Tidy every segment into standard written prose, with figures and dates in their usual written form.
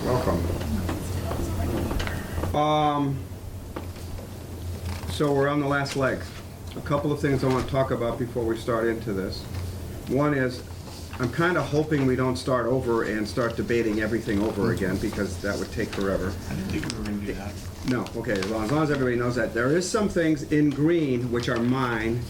Welcome. So we're on the last leg. A couple of things I want to talk about before we start into this. One is, I'm kind of hoping we don't start over and start debating everything over again, because that would take forever. I didn't think we were going to do that. No, okay, as long as everybody knows that. There is some things in green which are mine,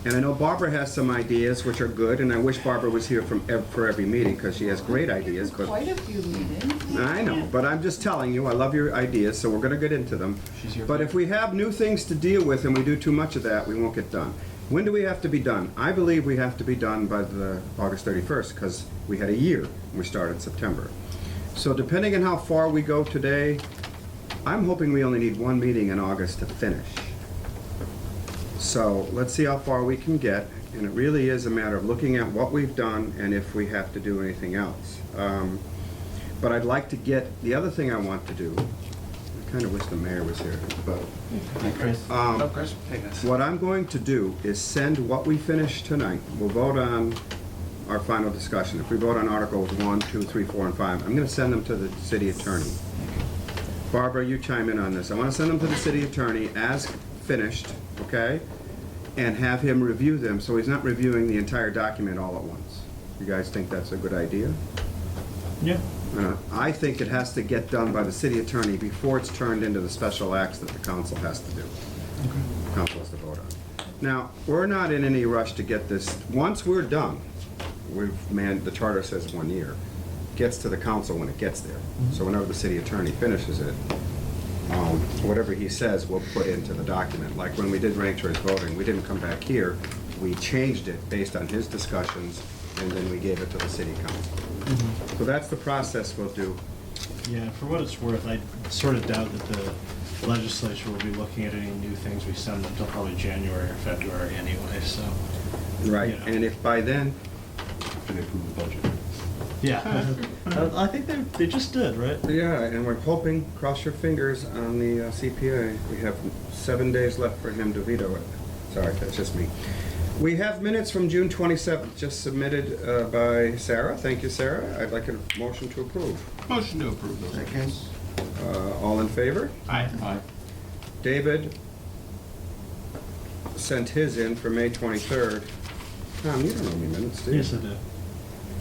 and I know Barbara has some ideas which are good, and I wish Barbara was here for every meeting, because she has great ideas, but... Quite a few meetings. I know, but I'm just telling you, I love your ideas, so we're gonna get into them. She's here. But if we have new things to deal with and we do too much of that, we won't get done. When do we have to be done? I believe we have to be done by the August 31st, because we had a year, and we started September. So depending on how far we go today, I'm hoping we only need one meeting in August to finish. So let's see how far we can get, and it really is a matter of looking at what we've done and if we have to do anything else. But I'd like to get, the other thing I want to do, I kind of wish the mayor was here, but Hi, Chris. Chris. Hey, guys. what I'm going to do is send what we finished tonight. We'll vote on our final discussion. If we vote on Articles 1, 2, 3, 4, and 5, I'm going to send them to the city attorney. Barbara, you chime in on this. I want to send them to the city attorney as finished, okay? And have him review them, so he's not reviewing the entire document all at once. You guys think that's a good idea? Yeah. I think it has to get done by the city attorney before it's turned into the special acts that the council has to do. The council has to vote on. Now, we're not in any rush to get this. Once we're done, the charter says 1 year. Gets to the council when it gets there. So whenever the city attorney finishes it, whatever he says, we'll put into the document. Like when we did ranked choice voting, we didn't come back here. We changed it based on his discussions, and then we gave it to the city council. So that's the process we'll do. Yeah, for what it's worth, I sort of doubt that the legislature will be looking at any new things we send them until probably January or February anyway, so. Right, Yeah. and if by then, After they approve the budget. Yeah, I think they just did, right? yeah, and we're hoping, cross your fingers on the CPA. We have 7 days left for him to veto it. Sorry, that's just me. We have minutes from June 27th, just submitted by Sarah. Thank you, Sarah. I'd like a motion to approve. Motion to approve those. Second. All in favor? Aye. Aye. David sent his in for May 23rd. Tom, you don't owe me minutes, do you? Yes, I did.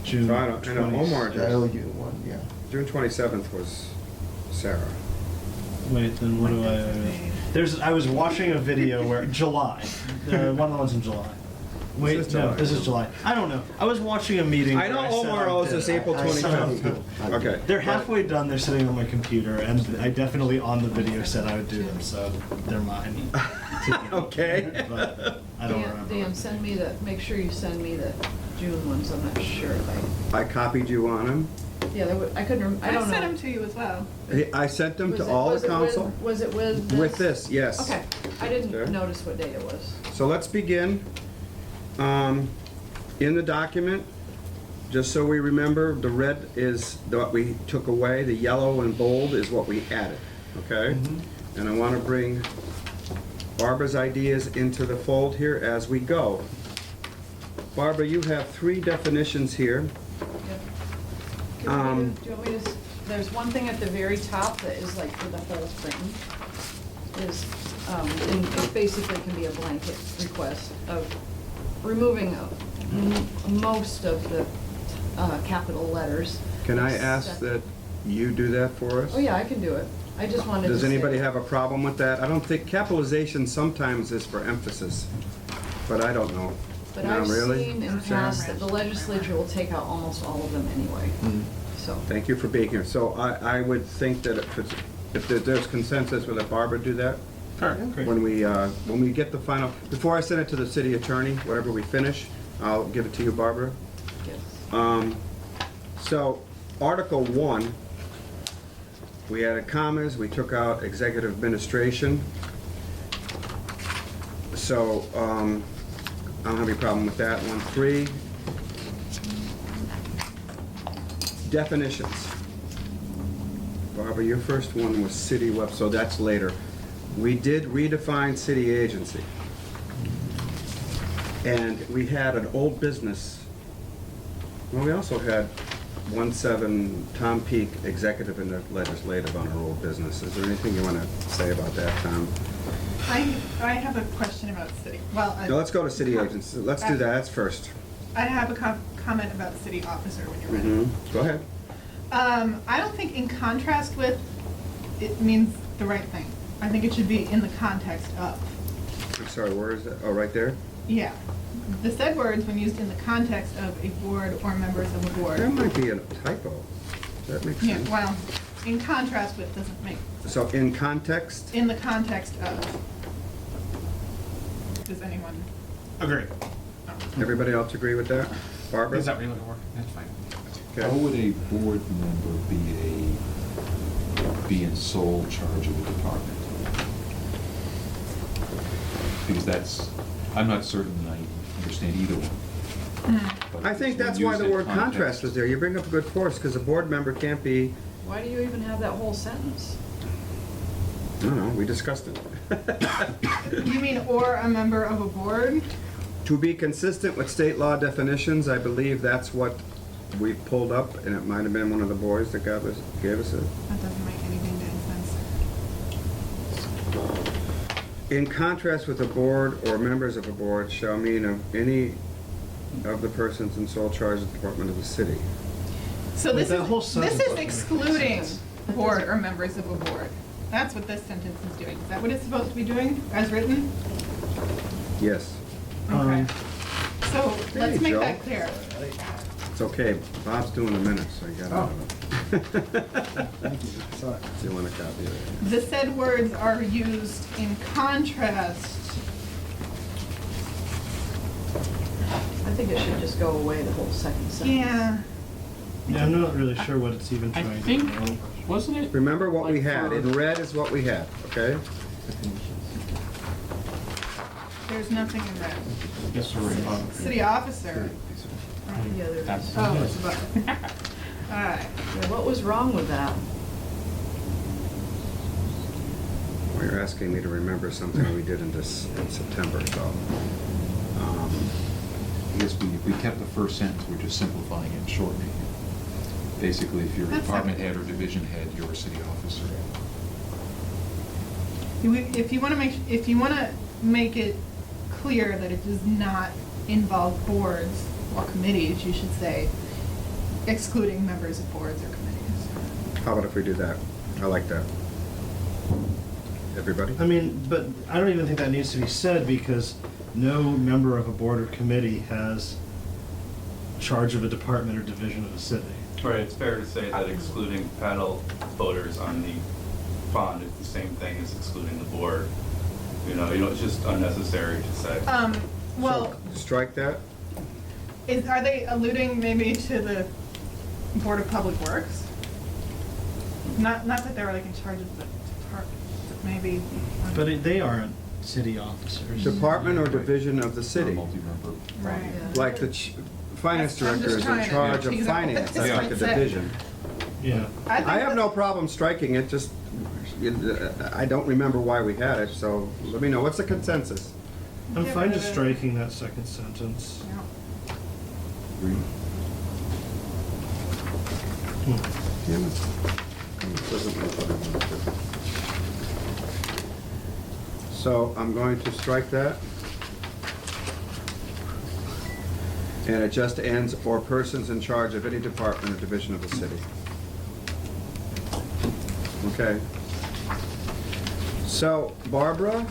June So I know Omar 20th. did. I owe you one, yeah. June 27th was Sarah. Wait, then what do I was watching a video where, July, one of the ones in July. Wait, This is no, July. this is July. I don't know. I was watching a meeting. I know where said Omar owes did us it. April I saw 25th. it. Okay. They're halfway done, they're sitting on my computer, and I definitely on the video said I would do them, so they're mine. Okay. But I don't remember. Dan, send me make sure you send me the June ones, I'm not sure if I copied you on them. yeah, I couldn't, I don't know. sent them to you as well. I sent them to Was it- all was the it with- council. Was it with this? With this, yes. Okay, I There. didn't notice what date it was. So let's begin. In the document, just so we remember, the red is what we took away, the yellow and bold is what we added, okay? And I want to bring Barbara's ideas into the fold here as we go. Barbara, you have 3 definitions here. Yep. Do you want me to, there's one thing at the very top that is like for the whole thing, is, and it basically can be a blanket request of removing most of the capital letters. Can I ask that you do that for us? Oh, yeah, I can do it. I just wanted to Does say- anybody have a problem with that? I don't think capitalization sometimes is for emphasis, but I don't know. But No, I've really? seen in Sarah? past that the legislature will take out almost all of them anyway, so. Thank you for being here. So I would think that if there's consensus, will let Barbara do that? Sure. Great. When we get the final, before I send it to the city attorney, whatever we finish, I'll give it to you, Barbara. Yes. So, Article 1, we added commas, we took out executive administration. So, I don't have any problem with that. 1.3, definitions. Barbara, your first one was city web, so that's later. We did redefine city agency. And we had an old business. Well, we also had 17 Tom Peak, executive and legislative on our old business. Is there anything you want to say about that, Tom? I have a question about city, well. No, let's go to city agents. Let's do that. That's first. I have a comment about city officer when you're ready. Go ahead. I don't think in contrast with, it means the right thing. I think it should be in the context of. I'm sorry, where is it? Oh, right there? Yeah. The said words, when used in the context of a board or members of a board. There might be a typo. That makes Yeah, sense. well, in contrast with doesn't make, So in context? in the context of. Does anyone? Agree. Oh. Everybody else agree with that? Barbara? Is that what you're looking for? That's fine. Okay. How would a board member be in sole charge of a department? Because that's, I'm not certain I understand either one. But I think when that's why used the in word contrast context- is there. You bring up a good force, because a board member can't be, Why do you even have that whole sentence? I don't know, we discussed it. You mean or a member of a board? To be consistent with state law definitions, I believe that's what we pulled up, and it might have been one of the boys that gave us it. That doesn't make any dang sense. In contrast with a board or members of a board shall mean of any of the persons in sole charge of the department of the city. So Wait, this that whole is sentence doesn't make excluding sense. board or members of a board. That's what this sentence is doing. Is that what it's supposed to be doing, as written? Yes, Okay. So There let's you make go. that clear. it's okay. Bob's doing the minutes, so you got out of it. Thank you. Sorry. Do you want a copy of it? The said words are used in contrast. I think it should just go away, the whole second sentence. Yeah. Yeah, I'm not really sure what it's even I trying to think, do. wasn't it? Remember what we like had. for- In red is what we had, okay? There's nothing in red. Yes, sir. City officer. Yeah, there That's- is. Oh, it's above. All right. Yeah, what was wrong with that? Well, you're asking me to remember something we did in September, so. I guess we kept the first sentence, we're just simplifying it and shortening it. Basically, if you're a That's department fine. head or division head, you're a city officer. If you want to make it clear that it does not involve boards or committees, you should say excluding members of boards or committees. How about if we do that? I like that. Everybody? I mean, but I don't even think that needs to be said because no member of a board or committee has charge of a department or division of a city. Right, it's fair to say that excluding paddle boaters on the pond is the same thing as excluding the board. You know, it's just unnecessary to say. Well, So, strike that? are they alluding maybe to the Board of Public Works? Not that they're like in charge of the department, but maybe. But they aren't city officers. Department or division of the Or a city? multi-member Right. body. Yeah. Like the finance I'm director just is in trying to charge of tease out what finance, this that's like a might say. division. Yeah. think I have that- no problem striking it, just, I don't remember why we had it, so let me know, what's the consensus? I'm Get fine rid just of it. striking that second sentence. Yeah. Agree? Damn it. It doesn't make what I want to do. So I'm going to strike that. And it just ends, or persons in charge of any department or division of the city. Okay. So Barbara,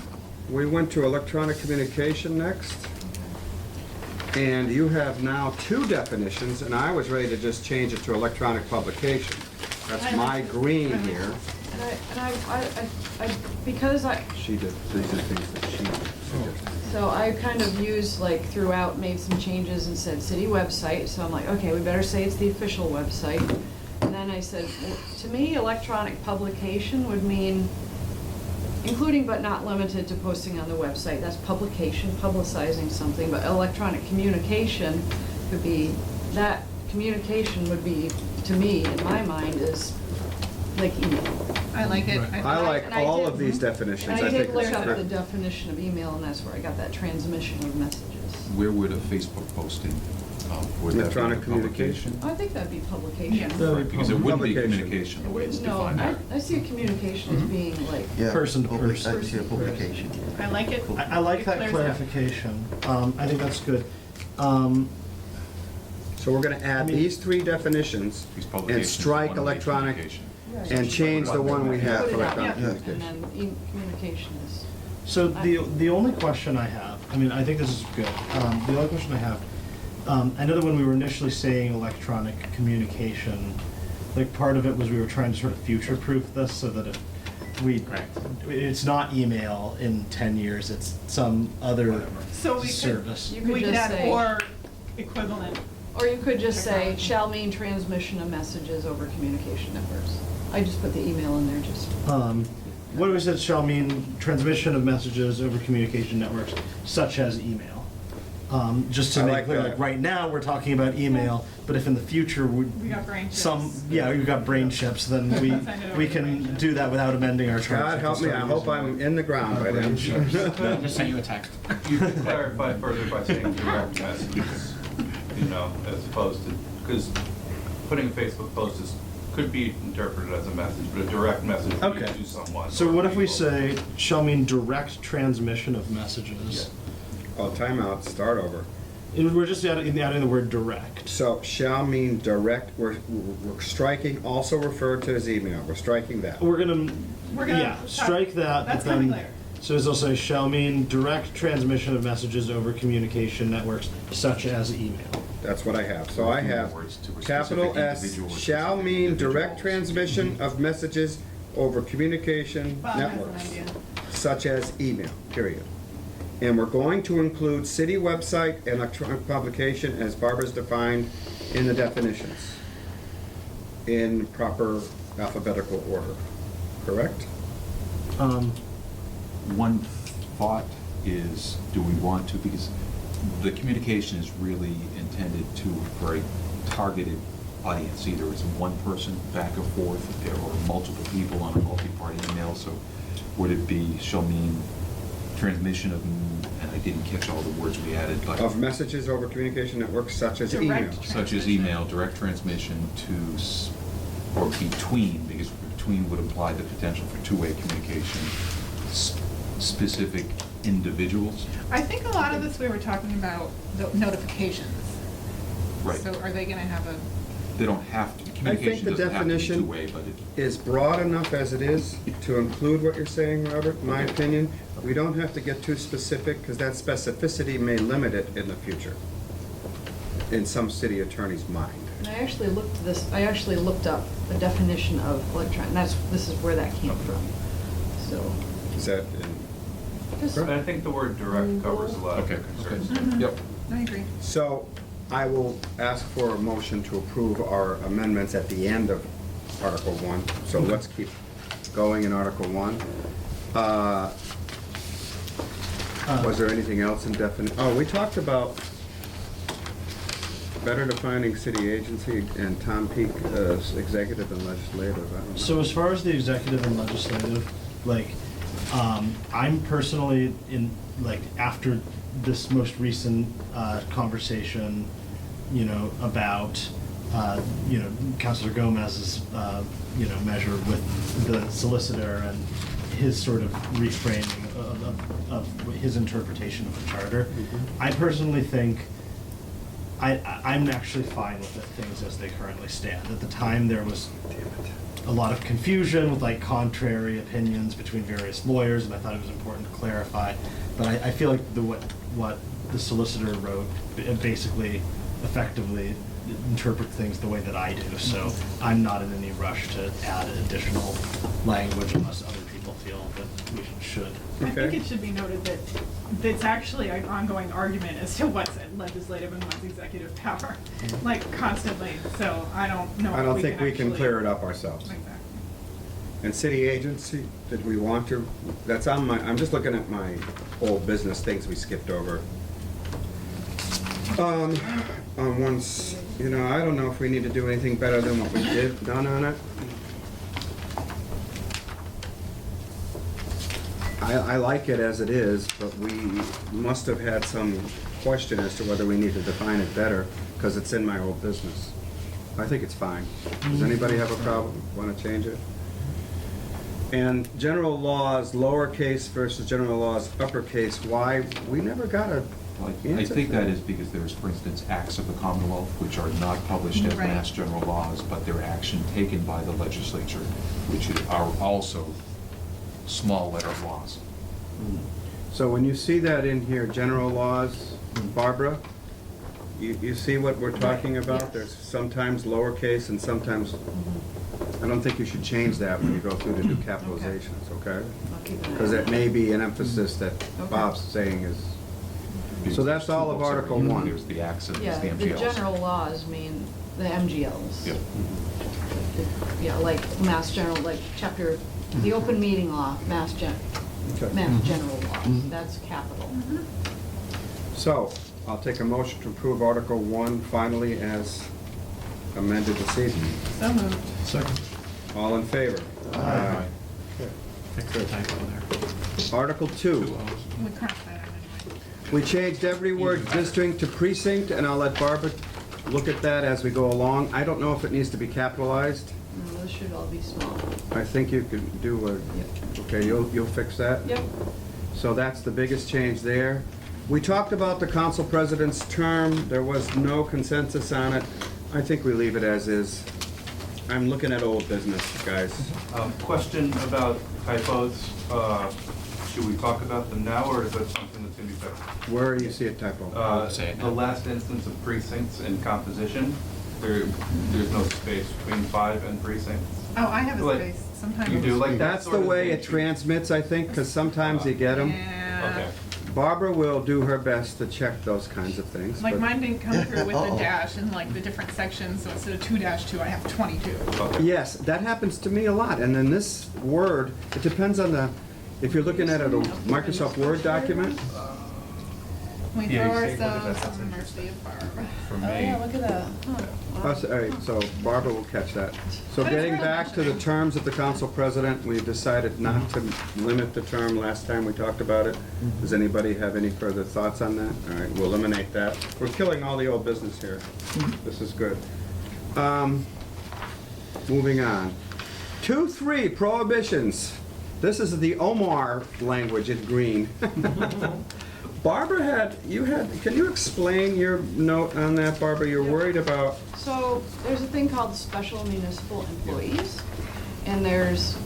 we went to electronic communication next. And you have now two definitions, and I was ready to just change it to electronic publication. That's my green here. And because She did, these are things that she suggested. so I kind of used, like, throughout, made some changes and said city website, so I'm like, okay, we better say it's the official website. And then I said, well, to me, electronic publication would mean including but not limited to posting on the website. That's publication, publicizing something, but electronic communication could be, that communication would be, to me, in my mind, is like email. I like it. Right. I like And I all did- of these definitions, And I I think did look it's up the great. definition of email, and that's where I got that transmission of messages. Where would a Facebook posting Would that be Electronic a communication? I think that'd be publication. Yeah. That would be Because it wouldn't be Publication. communication, the way it's No, defined there. I see a communication as being like, Yeah, Person to public- person. I see a publication. I like it. I like It that clears it up. clarification. I think that's good. So we're gonna add I mean- these three definitions These and publications is strike one-way electronic communication. and change the one we have put for it out, electronic yeah, and communication. then communication is. So the only question I have, I mean, I think this is good. The only question I have, I know that when we were initially saying electronic communication, like part of it was we were trying to sort of future-proof this so that it's not email in 10 years, it's some other So we could, service. You could we could just add say- or equivalent. Or you could just say, Technology. shall mean transmission of messages over communication networks. I just put the email in there just. What do we say shall mean transmission of messages over communication networks such as email? Just to I make like clear, that. like right now, we're talking about email, but if in the future We got brain chips. we've got brain chips, then Send it we over brain can chips. do that without amending our charter. God help me, I hope I'm in the ground by then. Just send you a text. You could clarify further by saying direct messages, you know, as opposed to, because putting a Facebook post could be interpreted as a message, but a direct message would be Okay. to someone. So or what if we people. say shall mean direct transmission of messages? Oh, timeout, start over. We're just adding the word direct. So shall mean direct, we're striking also referred to as email, we're striking that. We're gonna We're strike that. That's but coming then- later. So it'll say shall mean direct transmission of messages over communication networks such as email. That's what I have. So I have Words to a capital specific S, individual or shall specific mean direct individuals. transmission of messages over communication Bob has an networks, idea. such as email, period. And we're going to include city website and electronic publication as Barbara's defined in the definitions, in proper alphabetical order, correct? One thought is, do we want to, because the communication is really intended for a targeted audience, either it's one person back and forth, or multiple people on a multi-party email, so would it be, shall mean transmission of, and I didn't catch all the words we added, like. Of messages over communication networks such as email. Direct. Such as email, direct transmission or between, because between would imply the potential for two-way communication, specific individuals. I think a lot of this we were talking about the notifications. Right. So are they gonna have a, They don't have to, communication the doesn't have to be definition two-way, but it. Is broad enough as it is to include what you're saying, Robert, in my opinion. We don't have to get too specific, because that specificity may limit it in the future, in some city attorney's mind. And I actually looked up the definition of electronic, this is where that came from. So, Is that, just, And I think the word direct covers a lot of Okay, your concerns. Mhm. Yep. I agree. so I will ask for a motion to approve our amendments at the end of Article 1. So let's keep going in Article 1. Was there anything else in oh, we talked about better defining city agency and Tom Peak as executive and legislative. I don't know. So as far as the executive and legislative, like, I'm personally after this most recent conversation, about, Councilor Gomez's, measure with the solicitor and his sort of reframing of his interpretation of the charter. I personally think I'm actually fine with things as they currently stand. At the time, there was a lot of confusion with contrary opinions between various lawyers, and I thought it was important to clarify. But I feel like what the solicitor wrote basically effectively interprets things the way that I do. So I'm not in any rush to add additional language unless other people feel that we should. I think Okay. it should be noted that it's actually an ongoing argument as to what's legislative and what's executive power, constantly, so I don't know. I if don't think we can actually- clear it up ourselves. Exactly. And city agency, did we want to? That's on my, I'm just looking at my old business things we skipped over. Once, I don't know if we need to do anything better than what we done on it. I like it as it is, but we must have had some question as to whether we need to define it better, because it's in my old business. I think it's fine. Does anybody have a problem, want to change it? And general laws, lowercase versus general laws, uppercase, why? We never got a I answer think for that is because there's, for instance, acts of the Commonwealth, which are not published as Right. mass general laws, but they're action taken by the legislature, which are also small letter laws. So when you see that in here, general laws, Barbara, you see what we're talking about? Yes. There's sometimes lowercase and sometimes, I don't think you should change that when you go through to do capitalizations, okay? I'll keep an eye Because on that it. may be an emphasis that Okay. Bob's saying is, Because So that's there's all two of books Article every year. 1. There's the acts and there's Yeah, the the MGLs. general laws mean the MGLs. Yep. Yeah, like mass general, like chapter, the open meeting law, mass Okay. general laws, that's capital. so I'll take a motion to approve Article 1 finally as amended this evening. So moved. Second. All in favor? Aye. Fix the typo there. Article 2. We crossed that out anyway. We changed every word district to precinct, and I'll let Barbara look at that as we go along. I don't know if it needs to be capitalized. No, those should all be small. I think you could do a, okay, you'll fix that? Yep. So that's the biggest change there. We talked about the council president's term. There was no consensus on it. I think we leave it as is. I'm looking at old business, guys. Question about typos. Should we talk about them now, or is that something that's going to be fixed? Where do you see a typo? Say it The now. last instance of precincts in composition, there's no space between 5 and precincts. Oh, I have a Like, space. Sometimes. you do, like, That's the sort of way it thing. transmits, I think, because sometimes you get them. Yeah. Okay. Barbara will do her best to check those kinds of things. Like but- mine didn't come through with the dash and like the different sections, so instead of 2-2, I have 22. Okay. Yes, that happens to me a lot, and then this word, it depends on the, if you're looking at a Microsoft Word document, We Yeah, throw you say, look at ourselves that. on the mercy of Barb. For Oh, me. yeah, look at that. Huh. all right, so Barbara will catch that. So getting back to the terms of the council president, we decided not to limit the term last time we talked about it. Does anybody have any further thoughts on that? All right, we'll eliminate that. We're killing all the old business here. This is good. Moving on. 2-3, prohibitions. This is the Omar language in green. Barbara can you explain your note on that, Barbara? You're worried about, So there's a thing called special municipal employees, and there's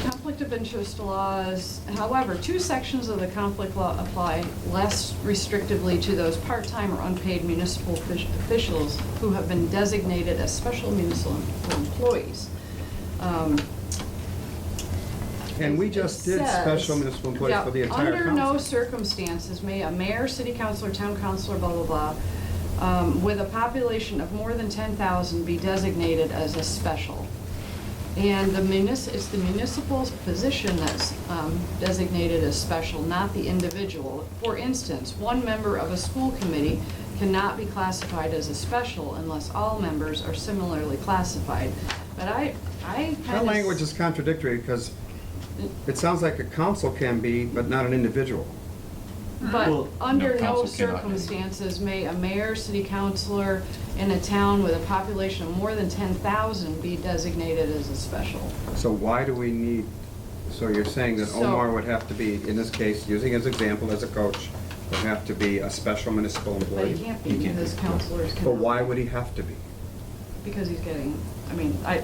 conflict of interest laws. However, 2 sections of the conflict law apply less restrictively to those part-time or unpaid municipal officials who have been designated as special municipal employees. and we just did It says- special municipal employees Yeah, for the entire Under no council. circumstances may a mayor, city councilor, town councilor, blah, blah, blah, with a population of more than 10,000 be designated as a special. And it's the municipal's position that's designated as special, not the individual. For instance, one member of a school committee cannot be classified as a special unless all members are similarly classified. But I kind of... That language is contradictory because it sounds like a council can be, but not an individual. But Well, under no, no council cannot. circumstances may a mayor, city councilor in a town with a population of more than 10,000 be designated as a special. So why do we need, so you're saying that So- Omar would have to be, in this case, using his example as a coach, would have to be a special municipal But employee? he can't be He can't because be. councilors cannot. But why would he have to be? Because he's getting,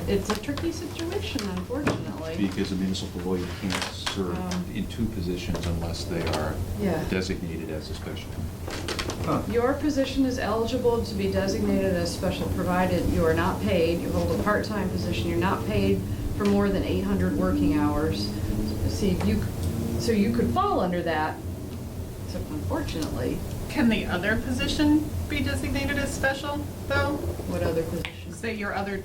it's a tricky situation, unfortunately. Because a municipal lawyer can't serve in 2 positions unless they are Yeah. designated as a special. Your position is eligible to be designated as special provided you are not paid, you hold a part-time position, you're not paid for more than 800 working hours. See, so you could fall under that, except unfortunately, Can the other position be designated as special, though? what other position? Say your other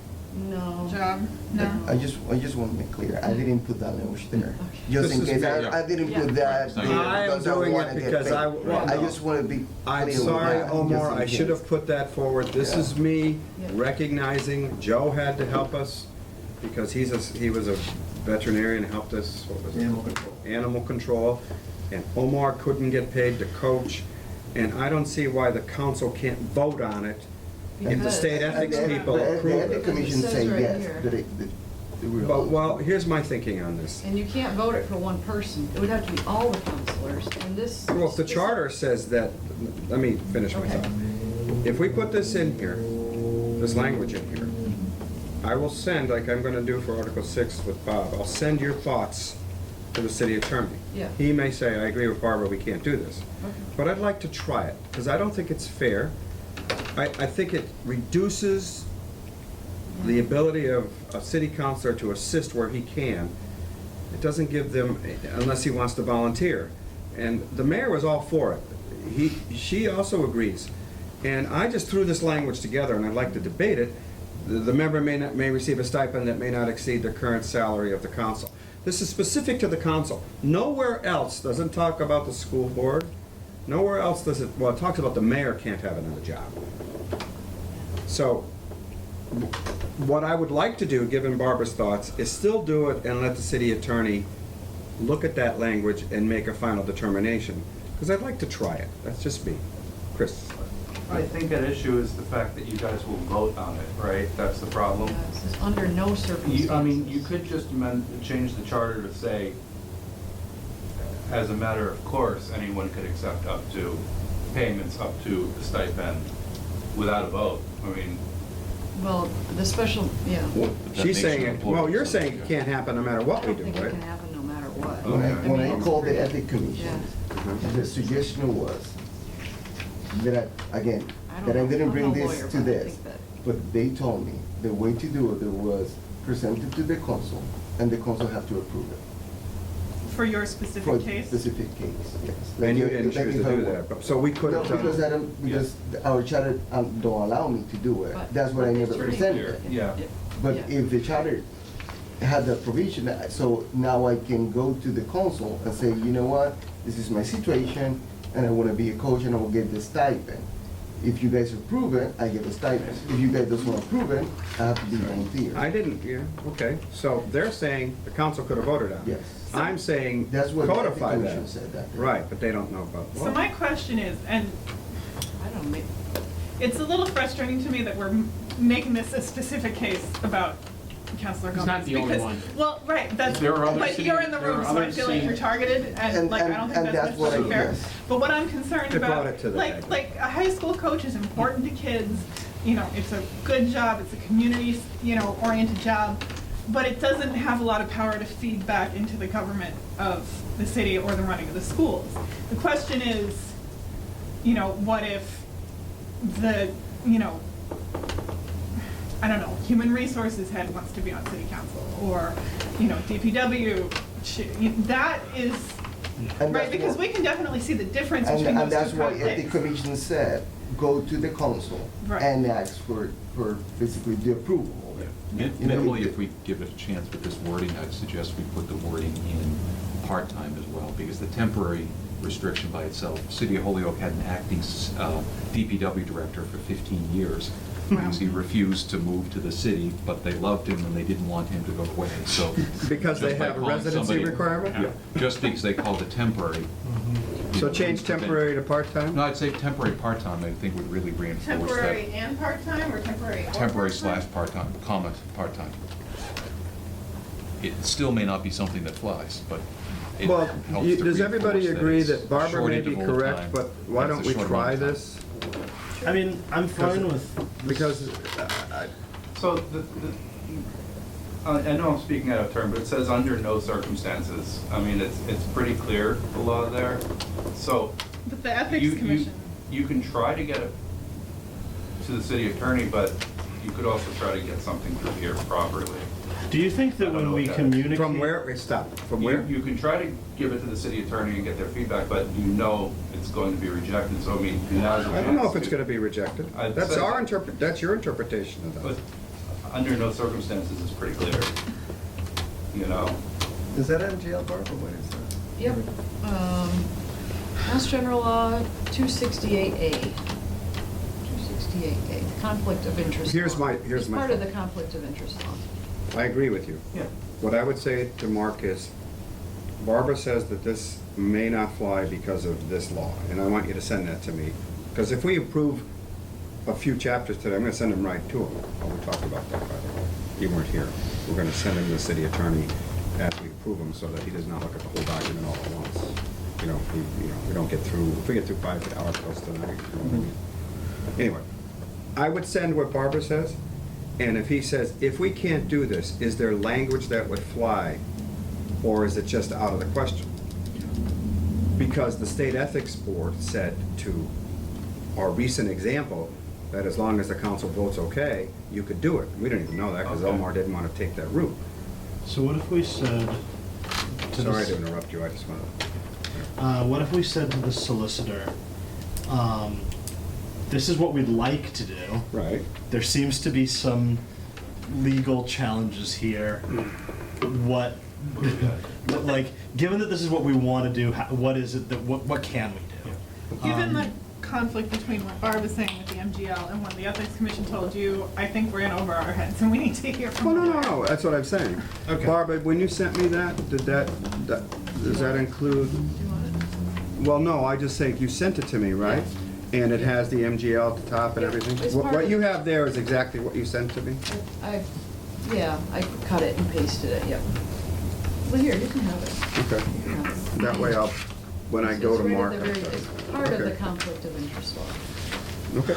No. job? No? I just want to be clear, I didn't put that language there. Okay. Just This in is case, me, I didn't Yeah. put that I there am because doing it wanna get because paid. I- well, I no. just want to be I'm clear with sorry, that, Omar, just in I should case. have put that forward. This Yeah. is me Yeah. recognizing Joe had to help us because he was a veterinarian, helped us, what was it? Animal control. Animal control. and Omar couldn't get paid to coach, and I don't see why the council can't vote on it if the Because- state ethics people The approve ethics it. commission It says say right yes, here. that we're But, all- well, here's my thinking on this. And you can't vote it for one person. It would have to be all the counselors, and this. Well, if the this- charter says that, let me finish my Okay. thought. If we put this in here, this language in here, I will send, like I'm gonna do for Article 6 with Bob, I'll send your thoughts to the city attorney. Yeah. He may say, I agree with Barbara, we can't do this. Okay. But I'd like to try it, because I don't think it's fair. I think it reduces the ability of a city councilor to assist where he can. It doesn't give them, unless he wants to volunteer. And the mayor was all for it. She also agrees. And I just threw this language together, and I'd like to debate it. The member may receive a stipend that may not exceed the current salary of the council. This is specific to the council. Nowhere else does it talk about the school board. Nowhere else does it, well, it talks about the mayor can't have another job. So, what I would like to do, given Barbara's thoughts, is still do it and let the city attorney look at that language and make a final determination. Because I'd like to try it. That's just me. Chris? I think at issue is the fact that you guys will vote on it, right? That's the problem. Yeah, it says under no circumstances. I mean, you could just change the charter to say, as a matter of course, anyone could accept up to payments up to the stipend without a vote. I mean, Well, the special, yeah. She's saying it, well, you're saying it can't happen no matter what I we don't do, think it right? can happen no matter what. When I mean, called the it's- ethics commission, Yeah. the suggestion was that, again, I don't that I know. didn't I'm bring no this lawyer, to but I this, think that- but they told me the way to do it was present it to the council, and the council have to approve it. For your For specific case? specific case, yes. And you Like, didn't like choose to if I do were- that, but- so we could No, have because I done. don't, because our charter don't allow me to do it. But- That's what I but the never attorney- presented. Yeah. But Yeah. if the charter had that provision, so now I can go to the council and say, you know what, this is my situation, and I wanna be a coach and I will get the stipend. If you guys approve it, I get a stipend. If you guys don't approve it, I have to be volunteer. I didn't, yeah, okay. So they're saying the council could have voted on it. Yes. I'm saying That's what the ethics codify commission that. said that day. Right, but they don't know about. So my question is, and I don't make, it's a little frustrating to me that we're making this a specific case about Councilor He's Gomez. not the only because- one. Well, right, that's, There are other but city- you're in the there are room, so I other feel like city- you're targeted, and And- like, I and- don't and think that's that's what I necessarily fair. guess. But what I'm concerned They brought about, it to the like, table. like a high school coach is important to kids, you know, it's a good job, it's a community, you know, oriented job, but it doesn't have a lot of power to feed back into the government of the city or the running of the schools. The question is, you know, what if the, you know, I don't know, human resources head wants to be on city council, or, you know, DPW, that is, And right, that's because what- we can definitely see the difference And, between and those that's two why projects. ethics commission said, go to the council Right. and ask for basically the approval. You know, Minimally, if we give it a chance with this wording, I'd suggest we put the wording in part-time as well, because the temporary restriction by itself, City of Holyoke had an acting DPW director for 15 years, because he refused to move to the city, but they loved him and they didn't want him to go away, so. Because they just by have a calling residency somebody- requirement? Yeah, just because they called it temporary. you So know, change prevent- temporary to part-time? No, I'd say temporary part-time, I think would really reinforce that. Temporary and part-time, or temporary or Temporary part-time? / part-time, comma, part-time. It still may not be something that flies, but it Well, helps to does everybody reinforce agree it's that Barbara short may be interval of correct, time. but why It's a don't we short try amount of time. this? I mean, I'm fine with. Because, so I know I'm speaking out of turn, but it says under no circumstances. I mean, it's pretty clear, the law there. So But the ethics you commission, you can try to get it to the city attorney, but you could also try to get something through here properly. Do you think I that don't when know we what that is. communicate? from where, wait, stop, from where? You can try to give it to the city attorney and get their feedback, but you know it's going to be rejected, so I mean, now's your I don't know chance if it's to- gonna be rejected. I'd That's say- our that's your interpretation of But that. under no circumstances is pretty clear, you know? Is that MGL, Barbara? What is that? yep. Mass General Law 268A. 268A, conflict of interest Here's law. my It's part of the thought. conflict of interest law. I agree with you. Yeah. What I would say to Mark is, Barbara says that this may not fly because of this law, and I want you to send that to me. Because if we approve a few chapters today, I'm gonna send them right to him. Oh, we talked about that, by the way. You weren't here. We're gonna send him to the city attorney as we approve them, so that he does not look at the whole document all at once. You know, we don't get through, if we get through 5 articles tonight, you know what I mean? Anyway, I would send what Barbara says, and if he says, if we can't do this, is there language that would fly, or is it just out of the question? Because the State Ethics Board said to our recent example, that as long as the council votes okay, you could do it. We didn't even know that, because Okay. Omar didn't want to take that route. So what if we said to Sorry the, to interrupt you, I just wanted to. what if we said to the solicitor, this is what we'd like to do. Right. There seems to be some legal challenges here. What, like, given that this is what we want to do, what is it that, what can we do? Given the conflict between what Barb was saying with the MGL and what the Ethics Commission told you, I think we're in over our heads and we need to hear from Oh, you. no, that's what I'm saying. Okay. Barbara, when you sent me that, does that include? Do you want it? Well, no, I just think you sent it to me, right? And it has the MGL at the top and Yeah, everything? it's What part what of- you have there is exactly what you sent to me? Yeah, I cut it and pasted it, yep. Well, here, you can have it. Okay. Yeah. That way I'll, when I go to It's right mark. at the very- It's part of the Okay. conflict of interest law. Okay.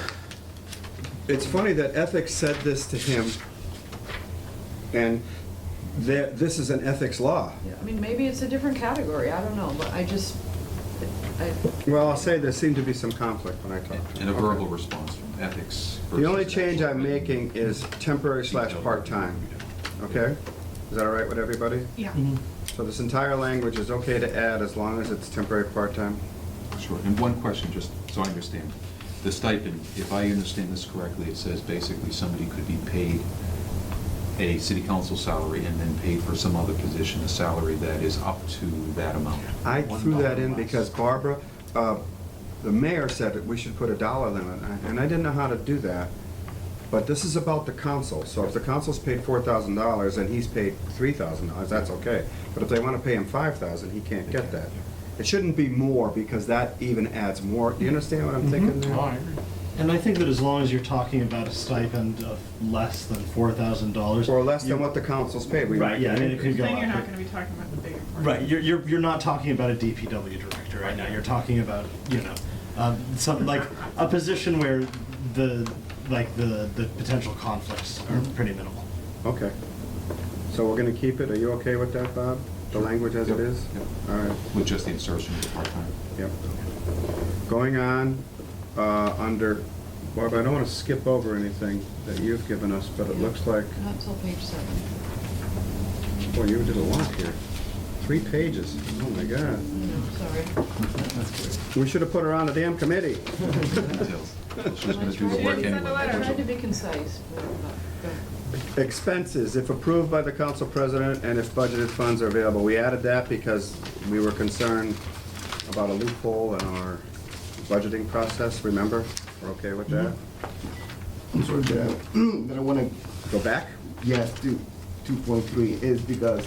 It's funny that ethics said this to him, and this is an ethics law. Yeah, I mean, maybe it's a different category, I don't know, but I just, Well, I'll say there seemed to be some conflict when I talked to him. And a Okay. verbal response from ethics. The only versus change actual I'm making is temporary / part-time, okay? Is that all right with everybody? Yeah. Mhm. So this entire language is okay to add as long as it's temporary part-time? Sure, and one question, just so I understand. The stipend, if I understand this correctly, it says basically somebody could be paid a city council salary and then paid for some other position, a salary that is up to that amount. I threw that in because Barbara, the mayor said that we should put a dollar limit, and I didn't know how to do that. But this is about the council, so if the council's paid $4,000 and he's paid $3,000, that's okay. But if they want to pay him $5,000, he can't get that. It shouldn't be more, because that even adds more. Do you understand what I'm thinking there? And I think that as long as you're talking about a stipend of less than $4,000. Or less than what the council's paid. We Right, might yeah, I get mean, it could go Then you're up. not gonna be talking about the bigger part. Right, you're not talking about a DPW director right now. You're talking about, some, like, a position where the potential conflicts are pretty minimal. Okay. So we're gonna keep it. Are you okay with that, Bob? The language as it is? Yep. All right. With just the insertion of the part-time. Yep. Going on, under, Barb, I don't want to skip over anything that you've given us, but it looks like, not till page 7. boy, you did a lot here. 3 pages. Oh, my God. No, sorry. We should have put her on the damn committee. Details. She's gonna do the work Send a anyway. letter. I tried to be concise, but go. Expenses, if approved by the council president and if budgeted funds are available. We added that because we were concerned about a loophole in our budgeting process, remember? We're okay with that? I'm sorry, that I wanna, Go back? yes, to 2.3 is because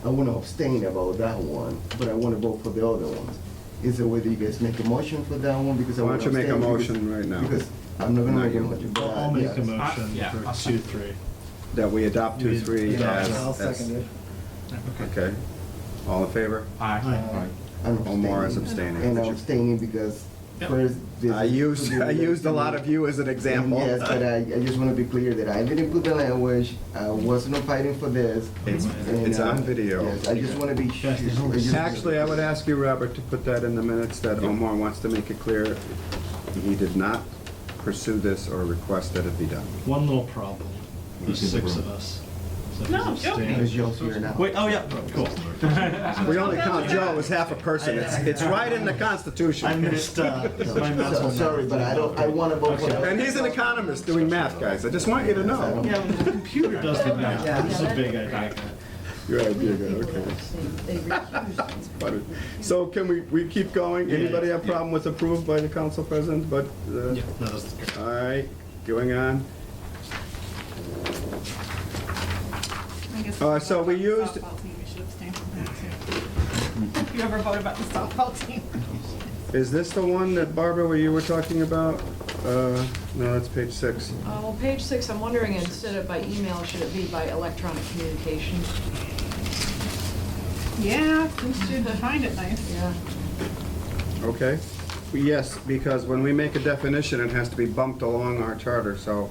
I wanna abstain about that one, but I wanna vote for the other ones. Is there a way that you guys make a motion for that one, because I Why wanna don't you make a abstain motion because- right now? Because I'm not gonna Not make a you. motion. but I'll make yes. a motion yeah, for I'll 2-3. That we adopt 2-3 Yeah, as... I'll as- second it. Okay. All in favor? Aye. Right. I'm Omar is abstaining. abstaining. And I'm abstaining because Yep. first. this I is used to do with a lot of you as an example. Yes, but I just want to be clear that I didn't put the language, I wasn't fighting for this. It's and, on video. Yes, I just want to be sure. Yes, there's only- Actually, I would ask you, Robert, to put that in the minutes, that Omar wants to make it clear he did not pursue this or request that it be done. One little problem, there's He's in the 6 room. of us. So No, he's Joe. abstaining. Because Joe's here now. Wait, oh yeah, cool. We only count Joe as half a person. It's right in the Constitution. I missed, my mental. Sorry, but I want to vote for that. And he's an economist doing math, guys. I just want you to know. Yeah, but the computer does the math. This is a big idea. Your idea, People okay. abstained. They recused Funny. themselves. So can we keep going? Yeah, Anybody yeah. have a problem with approved by the council president, but, Yeah, no, that's good. all right, going on. I guess So we used- softball team, we should abstain from that too. if you ever vote about the softball team. Is this the one that Barbara, where you were talking about? No, that's page 6. Well, page 6, I'm wondering, instead of by email, should it be by electronic communication? Yeah, since you defined it nice. Yeah. Okay. Yes, because when we make a definition, it has to be bumped along our charter, so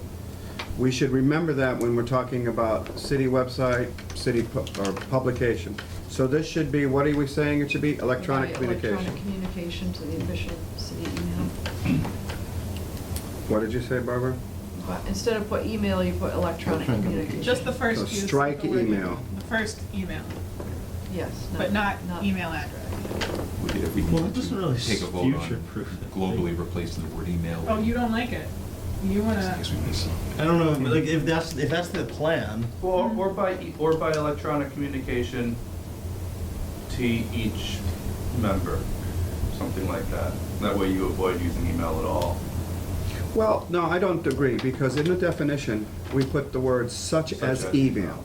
we should remember that when we're talking about city website, or publication. So this should be, what are we saying it should be? Electronic By communication. Electronic communication to the official city email. What did you say, Barbara? But instead of put email, you put electronic communication. Just the first So use. of strike the word email. The first email, Yes. but not email address. We Well, it need doesn't to really take a vote on future-proof it. globally replacing the word email. Oh, you don't like it? You I wanna, guess we miss it. I don't know, like, if that's the plan. Or by electronic communication to each member, something like that. That way you avoid using email at all. Well, no, I don't agree, because in the definition, we put the words such as email.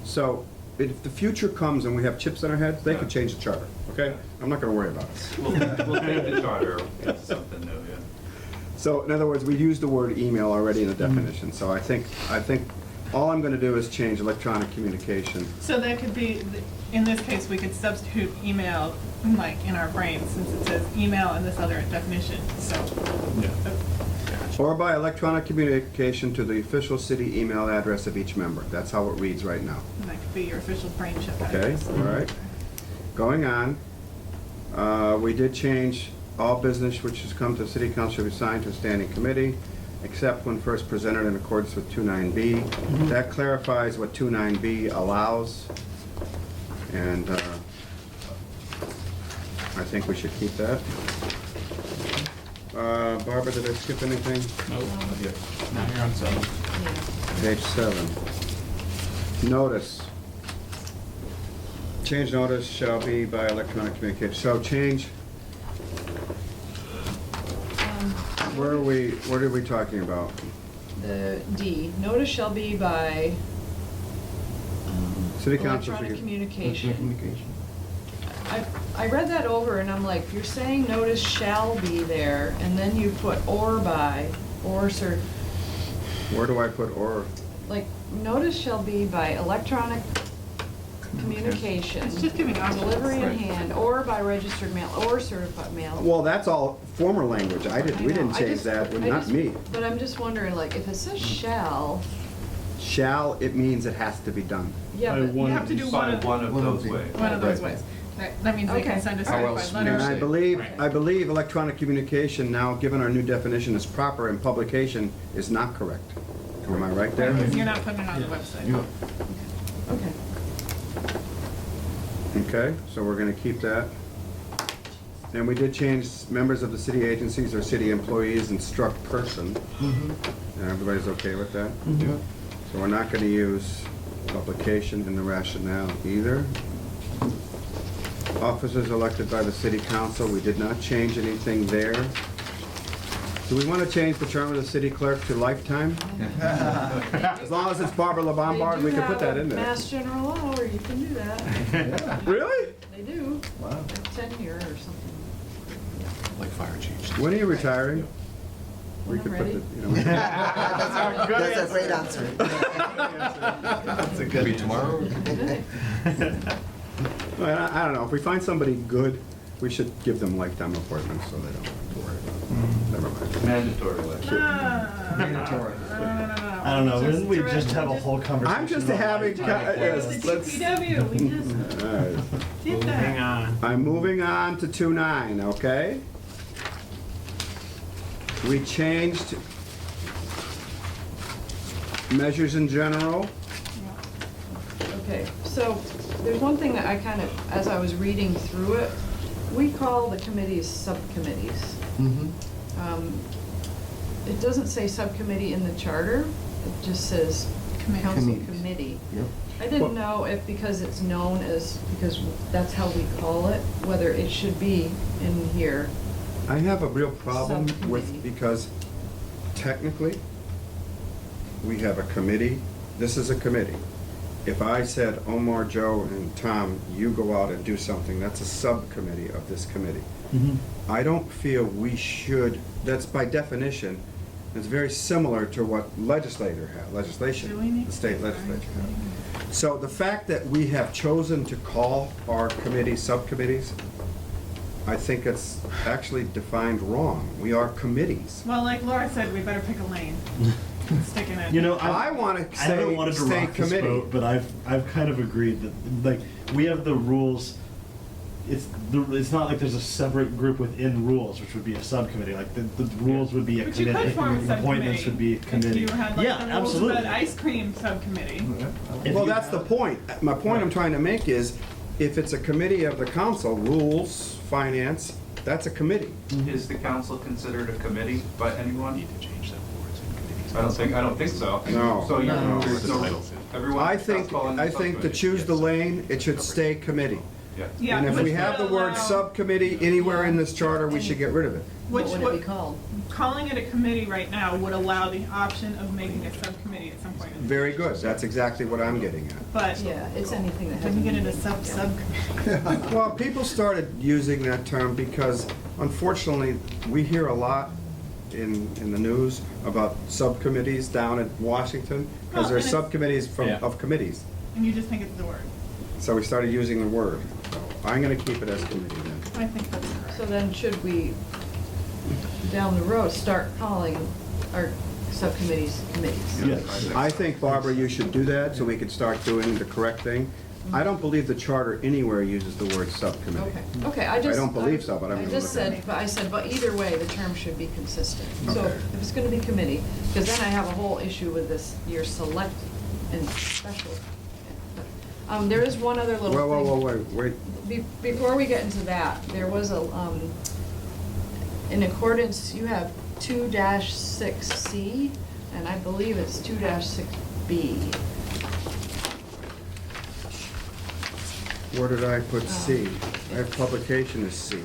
So if the future comes and we have chips in our heads, they could change the charter, okay? I'm not gonna worry about it. We'll take the charter into something new, yeah. So in other words, we used the word email already in the definition, so I think all I'm gonna do is change electronic communication. so that could be, in this case, we could substitute email, like, in our brains, since it says email in this other definition, so. Or by electronic communication to the official city email address of each member. That's how it reads right now. And that could be your official brain chip Okay, address. all right. Going on, we did change all business which has come to city council shall be assigned to a standing committee, except when first presented in accordance with 29B. That clarifies what 29B allows, and I think we should keep that. Barbara, did I skip anything? Nope. Now you're on 7. Yeah. Page 7. Notice. Change notice shall be by electronic communication. So change, where are we, what are we talking about? The D, notice shall be by City council. electronic communication. I read that over and I'm like, you're saying notice shall be there, and then you put or by, or Where do I put or? like, notice shall be by electronic communication. It's just giving options. Delivery in hand, or by registered mail, or certified mail. Well, that's all former language. I we know. didn't I change just- that, I not just- me. But I'm just wondering, like, if it says shall, Shall, it means it has to be done. yeah, By but. one You have to do By one of those ways. those Right. ways. That means they Okay. can send a How else certified would And letter. I believe, Right. electronic communication now, given our new definition, is proper and publication is not correct. Am I right there? Because you're not putting it on the website. Okay. Okay, so we're gonna keep that. And we did change members of the city agencies or city employees and struck person. And everybody's okay with that? Yeah. So we're not gonna use publication in the rationale either. Officers elected by the city council, we did not change anything there. Do we wanna change the term of the city clerk to lifetime? As long as it's Barbara LaBombard, we can put that in They do have a there. Mass General law where you can do that. Really? They do. Wow. Like 10-year or something. Like fire chiefs. When are you retiring? We When could I'm put ready. the, you know. That's a great answer. That's a Maybe tomorrow? Well, I don't know, if we find somebody good, we should give them lifetime appointments so they don't have to worry about it. Never mind. Mandatory election. I don't know, wouldn't we just have a whole conversation? I'm just about having, lifetime yes, appointments? let's, DPW, we just all right. did Moving that. on. I'm moving on to 2.9, okay? We changed measures in general. Okay, so there's one thing that I kind of, as I was reading through it, we call the committees subcommittees. It doesn't say subcommittee in the charter, it just says council Committees. committee. Yep. I didn't know if, because it's known as, because that's how we call it, whether it should be in here. I have a real problem with, Subcommittee. because technically, we have a committee, this is a committee, if I said, Omar, Joe, and Tom, you go out and do something, that's a subcommittee of this committee. I don't feel we should, that's by definition, it's very similar to what Do we legislation, need the state to- legislature has. So the fact that we have chosen to call our committees subcommittees, I think it's actually defined wrong. We are committees. Well, like Laura said, we better pick a lane. Stick in it. You know, I wanna I haven't say wanted to stay rock this committee. boat, but I've kind of agreed that, like, we have the rules. It's not like there's a separate group within rules, which would be a subcommittee. Like, the rules would be a But you committee. could form a subcommittee. Appointments would be a committee. If you had like Yeah, the rules absolutely. about ice cream subcommittee. If Well, you that's the have- point. My point I'm trying to make is, if it's a committee of the council, rules, finance, that's a committee. Is the council considered a committee by anyone? Need to change that boards and committees. I don't think so. No. So you're, No. there's no, everyone. I that's think, calling I it think to subcommittee. choose the lane, it should stay committee. Yeah. Yeah, And if which we have the would word allow- subcommittee anywhere in this charter, we should get rid of it. Which What would it be would, called? calling it a committee right now would allow the option of making a subcommittee at some point. in the Very good, that's exactly what I'm getting at. But Yeah, it's anything that has. then you a get into meeting. subcommittee. Well, people started using that term because unfortunately, we hear a lot in the news about subcommittees down at Washington, because Well, there's and it's- subcommittees of committees. And you just think it's the word. So we started using the word. So I'm gonna keep it as committee then. I think that's correct. So then should we, down the road, start calling our subcommittees committees? Yes. I think, Barbara, you should do that so we can start doing the correct thing. I don't believe the charter anywhere uses the word subcommittee. Okay, I just. don't believe so, but I'm I gonna just look at said, it. but I said, but either way, the term should be consistent. So Okay. if it's gonna be committee, because then I have a whole issue with this, your select and special. There is one other little thing. Wait. Before we get into that, there was a, in accordance, you have 2-6C, and I believe it's 2-6B. Where did I put C? I have publication as C.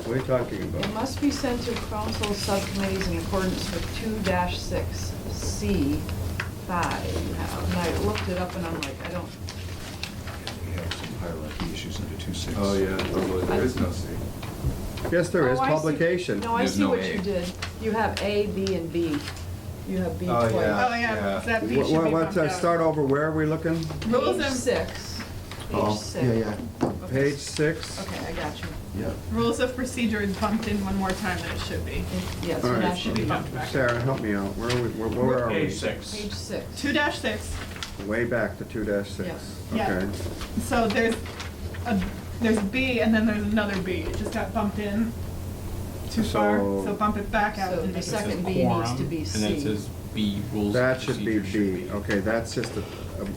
What are you talking It about? must be sent to council subcommittees in accordance with 2-6C5. And I looked it up and I'm like, I don't, We have some hierarchy issues under 2.6. Oh, yeah, totally, there is no C. Yes, there is, Oh, I see. publication. No, I There's see no what A. you did. You have A, B, and B. You have B Oh, twice. yeah. Oh, yeah, that B should be bumped out. Start over, where are we looking? Rules Page of- 6. Oh, Page 6. yeah. Okay. Page 6? Okay, I got you. Yeah. Rules of procedure is bumped in one more time than it should be. Yeah, All so right. that should be bumped back. Sarah, help me out. Where are we, where are we? Page 6. Page 6. 2-6. Way back to 2-6. Yeah. Okay. So there's B and then there's another B. It just got bumped in too far, So- so bump it back out. So and the make it- second B needs to be And then it C. says B, rules That of should be procedure B. Okay, that's just a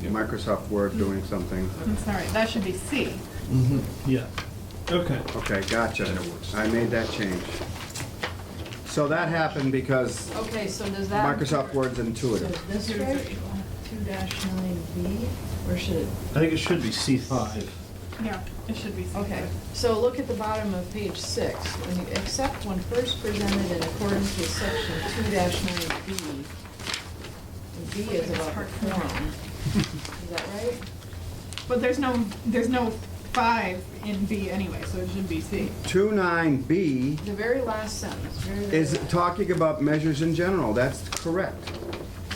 Microsoft Word doing something. I'm sorry, that should be C. Yeah. Okay. Okay, gotcha. I made that change. So that happened because Okay, so does that? Microsoft Word's intuitive. So this Two way, is equal. 2-9B, or should it? I think it should be C5. Yeah, it should be C. Okay, so look at the bottom of page 6. When you accept when first presented in accordance with section 2-9B. And B is about the form. Is that right? But there's no 5 in B anyway, so it should be C. 29B The very last sentence, very is last. talking about measures in general. That's correct.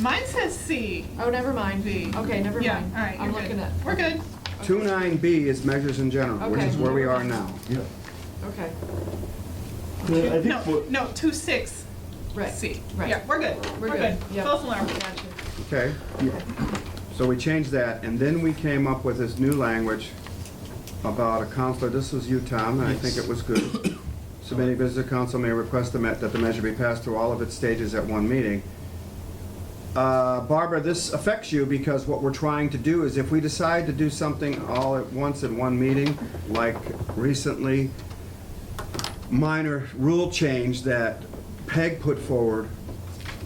Mine says C. Oh, never mind. B. Okay, never Yeah, mind. all right, I'm you're looking good. at. We're good. 29B is measures in general, which is Okay. where we are now. Yeah. Okay, Yeah, I think No, what- no, 2-6. right. C. Right. Yeah, we're good. We're good. Yep. False alarm. Gotcha. Okay? So we changed that, and then we came up with this new language about a counselor, this was you, Tom, and I think it was good. Submitting business to council may request that the measure be passed through all of its stages at one meeting. Barbara, this affects you because what we're trying to do is if we decide to do something all at once in one meeting, like recently, minor rule change that Peg put forward,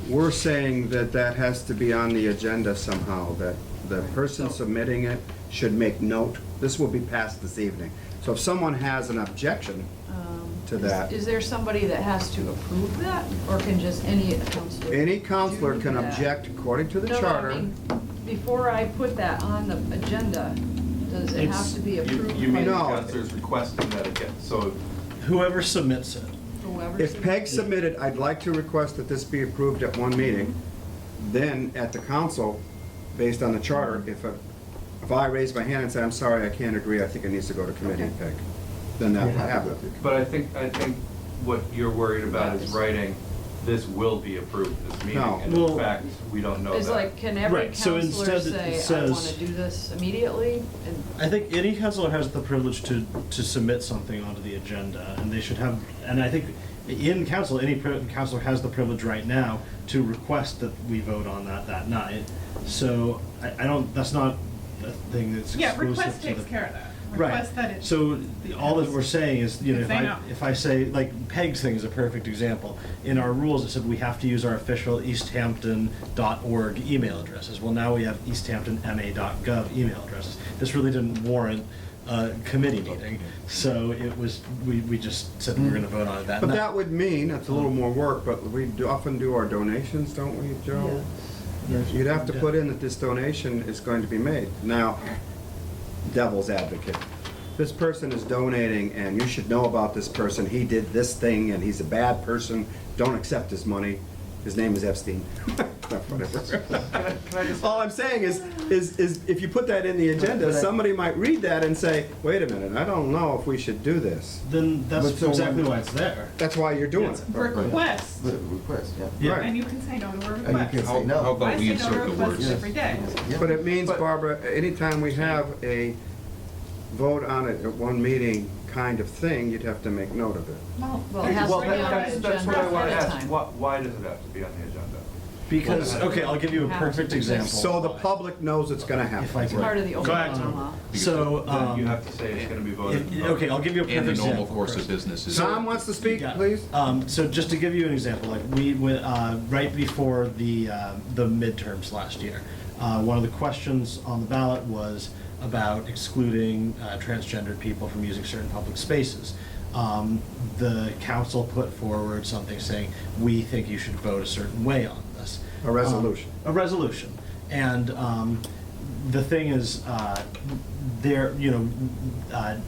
we're saying that that has to be on the agenda somehow, that the person submitting it should make note. This will be passed this evening. So if someone has an objection to that, Is there somebody that has to approve that, or can just any counselor? any counselor do can that? object according to the No, no, I charter. mean, before I put that on the agenda, does it have to be approved You mean the No. counselor's requesting that it gets, so Whoever submits it. whoever? If Peg submitted, I'd like to request that this be approved at one meeting, then at the council, based on the charter, if I raise my hand and say, I'm sorry, I can't agree, I think it needs to go to committee, Okay. Peg, then that will happen. But I think what you're worried about is Yes. writing, this will be approved this meeting. No. And in Well- fact, we don't know that. It's like, can every Right, so counselor instead it say, I wanna says- do this immediately? And I think any counselor has the privilege to submit something onto the agenda, and they should have, and I think in council, any counselor has the privilege right now to request that we vote on that night. So I don't, that's not a thing that's Yeah, exclusive request to takes the. care of that. Right. Request that it. So all that we're saying is, you know, If they know. if I say, like Peg's thing is a perfect example. In our rules, it said we have to use our official easthampton.org email addresses. Well, now we have easthamptonma.gov email addresses. This really didn't warrant a committee meeting, so it was, we just said we were gonna vote on it that But night. that would mean, it's a little more work, but we often do our donations, don't we, Joe? You'd have to put in that this donation is going to be made. Now, devil's advocate. This person is donating, and you should know about this person. He did this thing, and he's a bad person. Don't accept his money. His name is Epstein. Whatever. Can I just? All I'm saying is if you put that in the agenda, somebody might read that and say, wait a minute, I don't know if we should do this. Then that's But so exactly when- why it's there. That's why you're doing it. Request, But request, yeah. Yeah. Right. and you can say no to a And you request. can say How no. about I we say no to insert the requests words? every day. Yeah. But it means, But- Barbara, anytime we have a vote on it at one meeting kind of thing, you'd have to make note of it. Well, it has to Well, be on the that's what I agenda want to ahead of ask. time. Why does it have to be on the agenda? Because, okay, I'll give you a perfect example. So the public knows it's gonna If I happen. It's part of the Go open ahead. meeting law. So, Then you have to say it's gonna be voted. okay, I'll give you a And perfect the example. normal course Chris. of business is. Tom wants to speak, Yeah. please? So just to give you an example, like right before the midterms last year, one of the questions on the ballot was about excluding transgendered people from using certain public spaces. The council put forward something saying, we think you should vote a certain way on this. A resolution. A resolution. And the thing is, there, you know,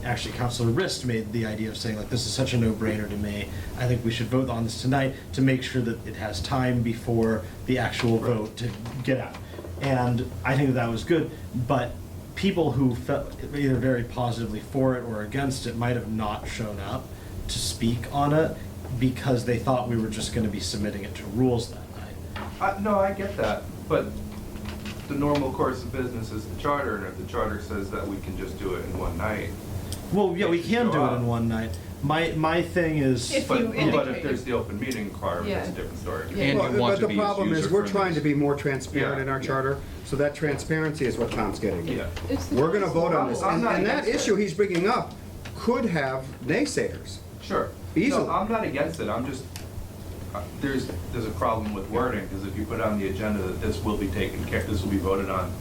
actually Councilor Rist made the idea of saying, like, this is such a no-brainer to me. I think we should vote on this tonight to make sure that it has time before the actual vote to get out. And I think that was good, but people who felt either very positively for it or against it might have not shown up to speak on it because they thought we were just gonna be submitting it to rules that night. No, I get that, but the normal course of business is the charter, and if the charter says that we can just do it in one night. Well, yeah, we They should can show do it up. in one night. My thing is, If But you if indicate there's it. the open meeting requirement, it's a Yeah. different story. Yeah. And Well, you want but to the be as problem is, we're user-friendly trying to as- be more transparent in our Yeah. charter, so that transparency is what Tom's getting at. Yeah. It's the We're gonna council vote on this, rule. I'm not and that against it. issue he's bringing up could have naysayers. Sure. Easily. No, I'm not against it, I'm just, there's a problem with wording, because if you put on the agenda that this will be taken care, this will be voted on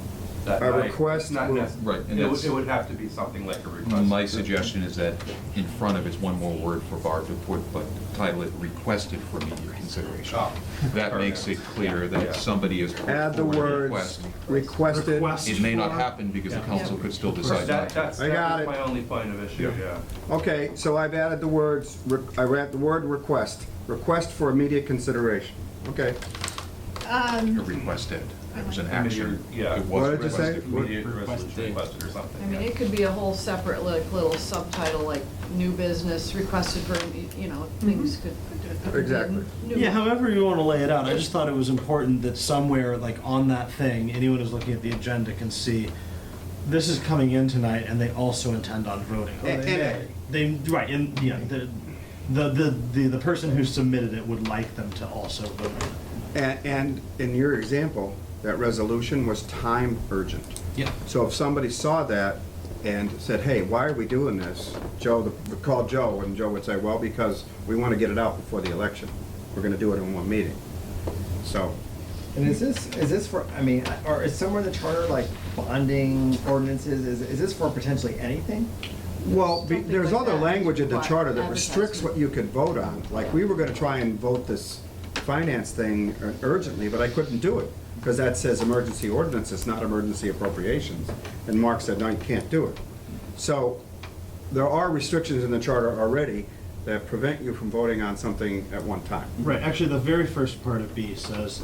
that A night. request it's not will- necessary. Right, and It would, that's- it would have to be something like a request. My suggestion is that in front of it's one more word for Barb to put, but title it requested for immediate consideration. Oh, That makes it clear Yeah. that somebody is put Add the forward a words request. requested. Request. It may not for- happen because the Yeah. council could still decide not to. That's I got it. my only point of issue, yeah. Okay, so I've added the words, I read the word request for immediate consideration. Okay. Or requested. It was an action. Yeah. It What was did you say? requested. Immediate resolution requested or something. I mean, it could be a whole separate little subtitle, like new business requested for, you know, things could. Exactly. new- yeah, however you want to lay it out, I just thought it was important that somewhere, like on that thing, anyone who's looking at the agenda can see, this is coming in tonight, and they also intend on voting. on it. And- They, right, and, yeah, the person who submitted it would like them to also vote on it. And in your example, that resolution was time urgent. Yeah. So if somebody saw that and said, hey, why are we doing this? Joe, would call Joe, and Joe would say, well, because we want to get it out before the election. We're gonna do it in one meeting. So, And is this for, I mean, or is somewhere in the charter, like bonding ordinances, is this for potentially anything? well, Something there's like other that. language in the What? charter that restricts Advertisement. what you could vote on. Like, we were gonna try and vote this finance thing urgently, but I couldn't do it. because that says emergency ordinances, not emergency appropriations. And Mark said, no, you can't do it. So there are restrictions in the charter already that prevent you from voting on something at one time. Right, actually, the very first part of B says,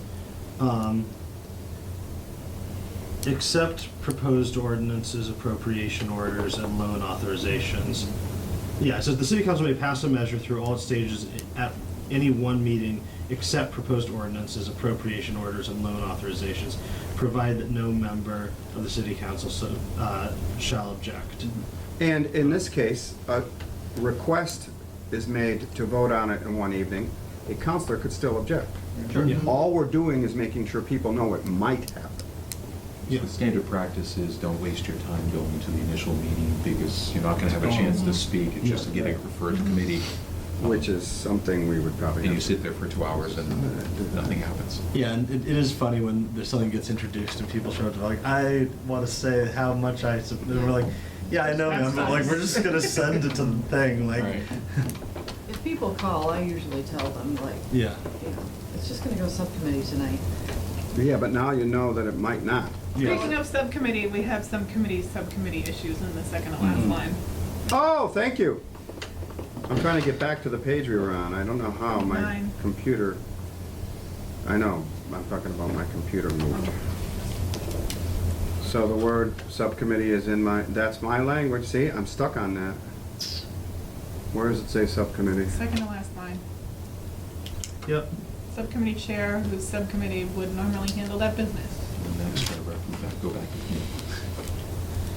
accept proposed ordinances, appropriation orders, and loan authorizations. Yeah, it says the city council may pass a measure through all its stages at any one meeting, except proposed ordinances, appropriation orders, and loan authorizations, provided that no member of the city council shall object. And in this case, a request is made to vote on it in one evening. A counselor could still object. Sure. Yeah. All we're doing is making sure people know it might happen. So the standard practice is don't waste your time going to the initial meeting because you're not gonna have a chance to speak. It's just to get it referred to committee. Which is something we would probably And you have to sit there for 2 hours and nothing happens. Yeah, and it is funny when there's something gets introduced and people show up to like, I want to say how much I, and we're like, yeah, I know, man, but like, we're just gonna send it to the thing, like. Right. If people call, I usually tell them, like, Yeah. you know, it's just gonna go subcommittee tonight. Yeah, but now you know that it might not. Speaking of subcommittee, we have subcommittee issues in the second to last line. Oh, thank you. I'm trying to get back to the page we were on. I don't know how my 9. computer, I know, I'm talking about my computer moved. So the word subcommittee is in my, that's my language. See, I'm stuck on that. Where does it say subcommittee? Second to last line. Yep. Subcommittee chair, whose subcommittee would normally handle that business. And the next paragraph, go back.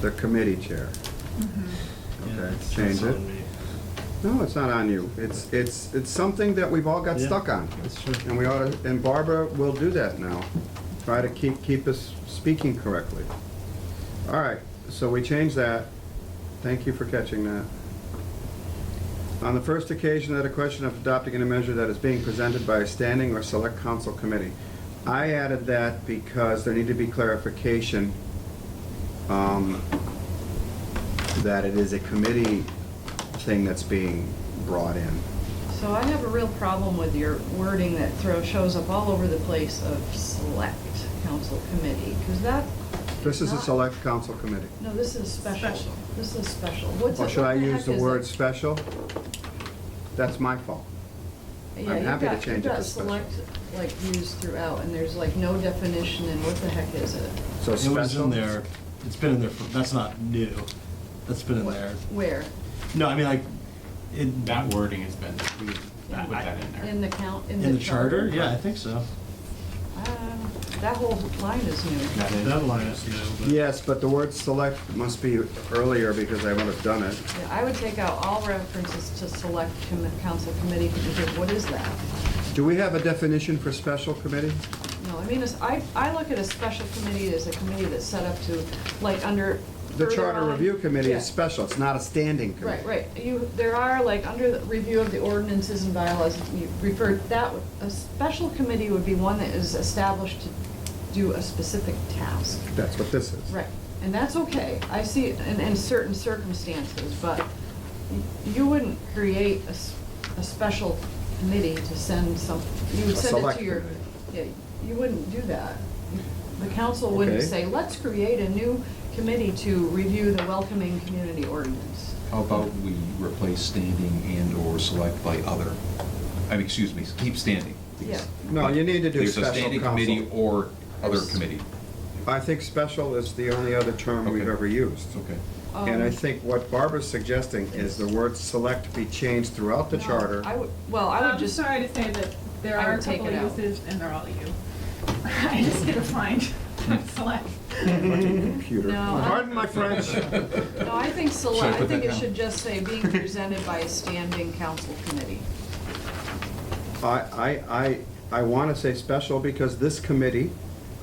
The committee chair. Mm-hmm. Okay, it's change it. on me. No, it's not on you. It's something that we've all got Yeah, stuck on. that's true. And we ought to, and Barbara will do that now. Try to keep us speaking correctly. All right, so we changed that. Thank you for catching that. On the first occasion that a question of adopting a measure that is being presented by a standing or select council committee. I added that because there needed to be clarification that it is a committee thing that's being brought in. So I have a real problem with your wording that shows up all over the place of select council committee, because that. This is a not- select council committee. No, this is special. Special. This is special. What's Or it- should what I use heck the is word it? special? That's my fault. Yeah, I'm you've happy to got- change it you've to got special. select, like, used throughout, and there's like no definition, and what the heck is it? So It was special. in there, it's been in there, that's not new, that's been in there. Where? No, I mean, like, That wording has been, we put that in there. In the count, in the charter? Yeah, I think so. That whole line is new. That is- That line is new, but. Yes, but the word select must be earlier because I would have done it. Yeah, I would take out all references to select council committee, because what is that? Do we have a definition for special committee? No, I mean, I look at a special committee as a committee that's set up to, like, under. The further charter on- review committee Yeah. is special, it's not a standing committee. Right, there are, like, under the review of the ordinances and bylaws, you referred, a special committee would be one that is established to do a specific task. That's what this is. Right, and that's okay, I see it in certain circumstances, but you wouldn't create a special committee to send you would A send it select to your, committee. yeah, you wouldn't do that. The council wouldn't Okay. say, let's create a new committee to review the welcoming community ordinance. How about we replace standing and/or select by other? I mean, excuse me, keep standing. because- Yeah. No, you need to do There's special a standing council. committee or other committee. I think special is the only other term we've Okay. ever used. Okay. And I Um, think what Barbara's suggesting is the word select be changed throughout the no, charter. I would I'm just. sorry to say that there I are a would take couple it of out. uses, and they're all you. I just get to find select. Computer. No, Pardon my French. No, I think Should I select, I put think that it down? should just say being presented by a standing council committee. I want to say special because this committee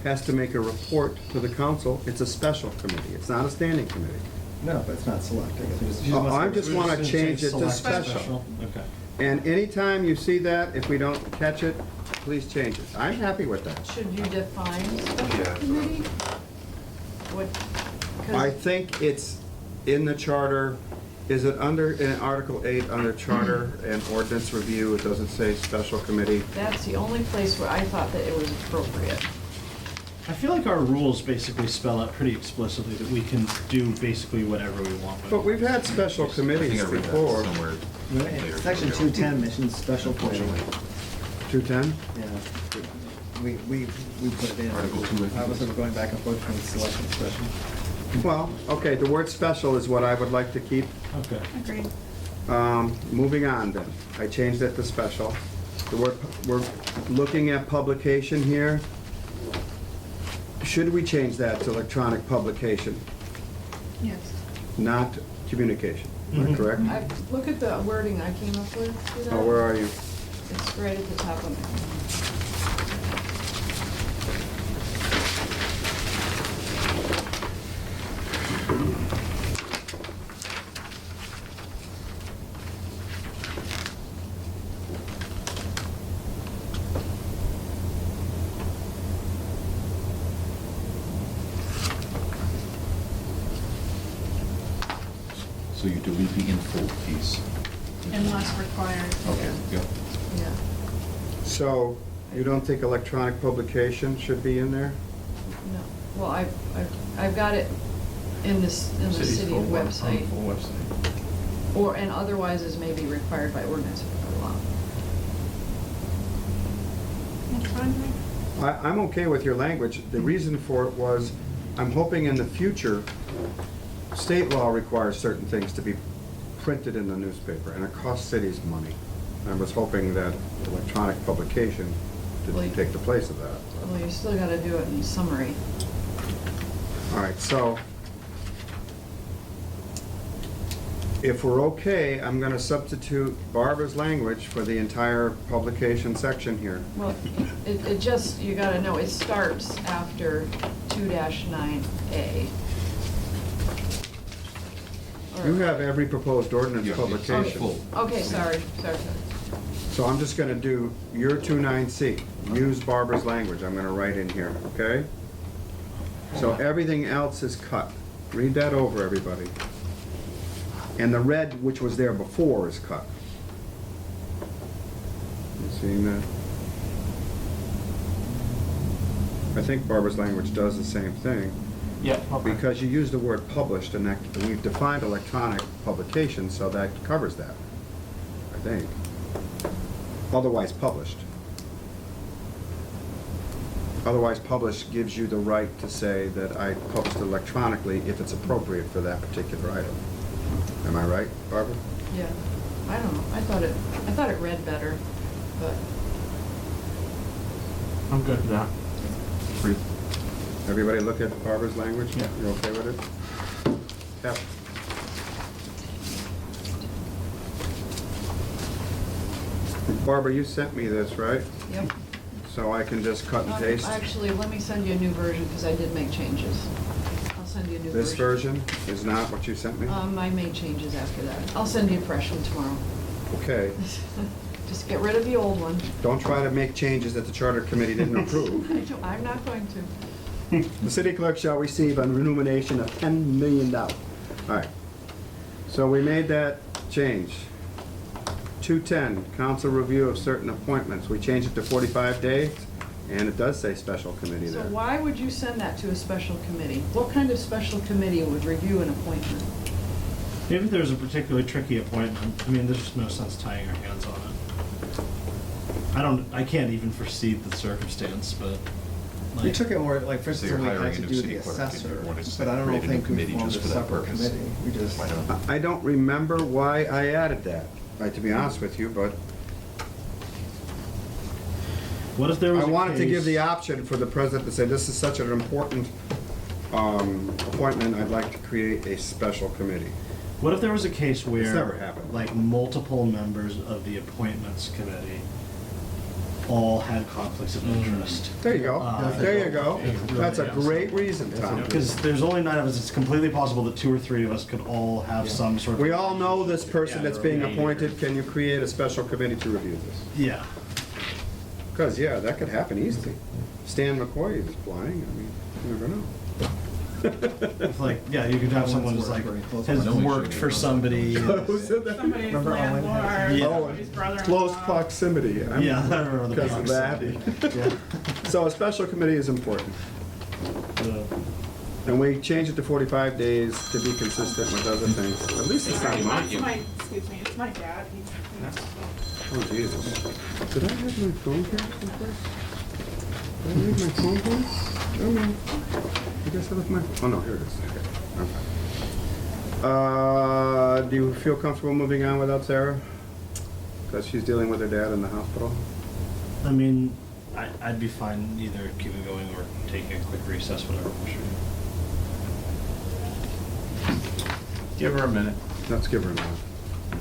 has to make a report to the council. It's a special committee. It's not a standing committee. No, but it's not select, I guess. We just- Oh, I We just were want to gonna change say it to select special. Okay. And anytime you see that, if we don't catch it, please change it. I'm happy with that. Should you define special Yeah. committee? What, I 'cause think it's in the charter, is it under, in Article 8, under charter and ordinance review, it doesn't say special committee? that's the only place where I thought that it was appropriate. I feel like our rules basically spell out pretty explicitly that we can do basically whatever we want. with But it. we've had special I think committees I read that before. somewhere. later. Section 210, missions, special committee. 210? Yeah. We put it in. Article 2, I think I it was is. going back and forth between select and special. Well, okay, the word special is what I would like to keep. Okay. Agreed. Moving on then. I changed it to special. The word, we're looking at publication here. Should we change that to electronic publication, Yes. not communication? Am I Mhm. correct? Look at the wording I came up with. See that? Oh, where are you? It's right at the top of it. So you delete the in full piece. Unless required. Okay, yep. Yeah. So, you don't think electronic publication should be in there? No, well, I've got it in this, in the City's city full website, full website. or, and otherwise is maybe required by ordinance or by law. That's fine with me. I'm okay with your language. The reason for it was, I'm hoping in the future, state law requires certain things to be printed in the newspaper, and it costs cities money. I was hoping that electronic publication Well, didn't take the place of that. Well, you still gotta do it in summary. All right, so if we're okay, I'm gonna substitute Barbara's language for the entire publication section here. Well, it just, you gotta know, it starts after 2-9A. Or- You have every proposed ordinance Yeah, it's publication. full. Okay, sorry. So I'm just gonna do your 29C, use Barbara's language, I'm gonna write in here, okay? So everything else is cut. Read that over, everybody. And the red, which was there before, is cut. You seeing that? I think Barbara's language does the same thing, Yeah, okay. because you use the word published, and that, we've defined electronic publication, so that covers that, I think. Otherwise published. Otherwise published gives you the right to say that I published electronically if it's appropriate for that particular item. Am I right, Barbara? Yeah, I don't know, I thought it read better, but, I'm good with that. Free. Everybody look at Barbara's language? Yeah. You okay with it? Yep. Barbara, you sent me this, right? yep. So I can just cut and paste? Actually, let me send you a new version, because I did make changes. I'll send you a new version. This version is not what you sent me? I made changes after that. I'll send you a fresh one tomorrow. Okay. Just get rid of the old one. Don't try to make changes that the charter committee didn't approve. I'm not going to. The city clerk shall receive a remuneration of $10 million. All right. So we made that change. 210, council review of certain appointments. We changed it to 45 days, and it does say special committee So there. why would you send that to a special committee? What kind of special committee would review an appointment? Maybe there's a particularly tricky appointment. I mean, there's just no sense tying our hands on it. I can't even foresee the circumstance, but like. We took it more, like, for So instance, you're we had hiring a to new do the city clerk, and you assessor, wanted to but I don't create a new think we committee formed a just for that separate purpose. committee. We just. Why not? I don't remember why I added that, to be honest with you, but What if there was I a wanted to give case- the option for the president to say, this is such an important appointment, I'd like to create a special committee. What if there was a case where, never happened. like, multiple members of the appointments committee all had conflicts of interest? There you go, there you go. Yeah. That's a great reason, Tom. Because there's only 9 of us, it's completely possible that 2 or 3 of us could all have some sort of. We all know this person that's being appointed, can you create a special committee to review this? Yeah. Because, yeah, that could happen easily. Stan McCoy is applying, I mean, you never know. It's like, yeah, you could have someone who's like, Very close. has No, we worked should. for somebody. Who said that? Somebody's Remember Owen had- landlord, Yeah. somebody's brother-in-law. Close proximity. Yeah, I remember the Because of that. proximity. Yeah. So a special committee is important. And we changed it to 45 days to be consistent with other things. At least it's not months. Excuse me, it's my dad. Oh, Jesus. Did I have my phone here someplace? Did I leave my phone here? Oh, no. I guess I left my, oh, no, here it is. Okay. Do you feel comfortable moving on without Sarah? Because she's dealing with her dad in the hospital? I mean, I'd be fine either keeping going or taking a quick recess, whatever. Give her a minute. Let's give her a minute.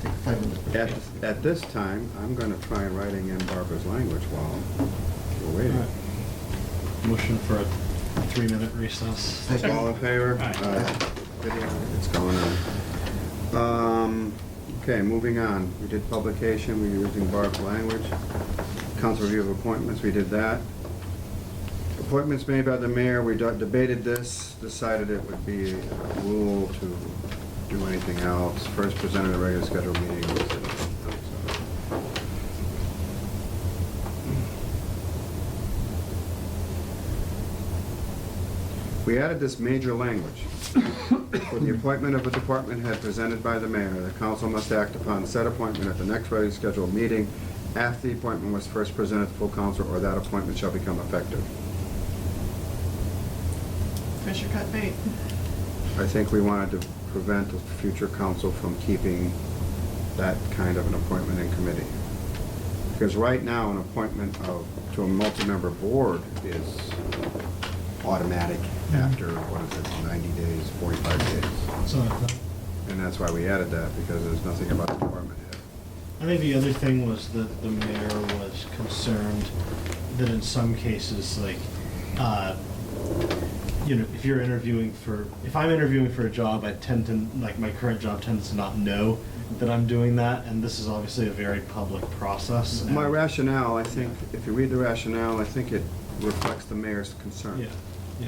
Take 5 minutes. At this time, I'm going to try writing in Barbara's language while we're waiting. Motion for a 3-minute recess. All in favor? Aye. Video, it's going on. Okay, moving on. We did publication, we were using Barb's language. Council review of appointments, we did that. Appointments made by the mayor, we debated this, decided it would be a rule to do anything else. First presented at a regular scheduled meeting. We added this major language. For the appointment of a department head presented by the mayor, the council must act upon said appointment at the next regularly scheduled meeting after the appointment was first presented to full council, or that appointment shall become effective. Fisher cut bait. I think we wanted to prevent the future council from keeping that kind of an appointment in committee. Because right now, an appointment to a multi-member board is automatic after, what is it, 90 days, 45 days. So And that's why we added that, because there's nothing about the department head. I think the other thing was that the mayor was concerned that in some cases, like, if you're interviewing if I'm interviewing for a job, I tend to, like, my current job tends to not know that I'm doing that, and this is obviously a very public process. My and- rationale, I think, if you read the rationale, I think it reflects the mayor's concern. Yeah, yeah.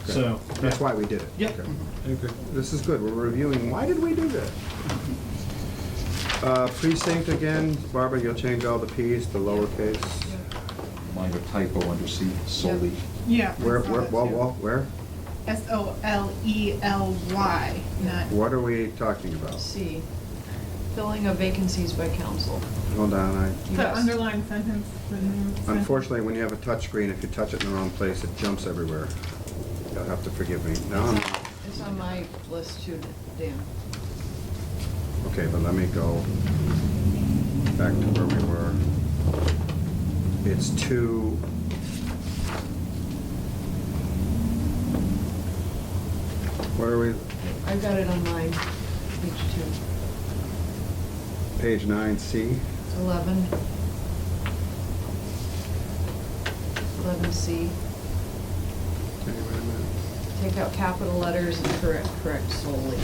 Okay. So. That's why we did it. Yep. Okay. I agree. This is good, we're reviewing, why did we do that? Precinct again, Barbara, you'll change all the Ps to lowercase. Minor typo under C, solely. Yeah. Where, I saw that too. where? SOLELY, not. What are we talking about? C, filling of vacancies by council. Hold on, You The guys- underlying sentence. The new sentence. unfortunately, when you have a touch screen, if you touch it in the wrong place, it jumps everywhere. You'll have to forgive me. No, It's on my list too, Dan. okay, but let me go back to where we were. It's two. Where are we? I've got it on mine, page 2. Page 9C. It's 11. 11C. Okay, wait a minute. Take out capital letters and correct solely.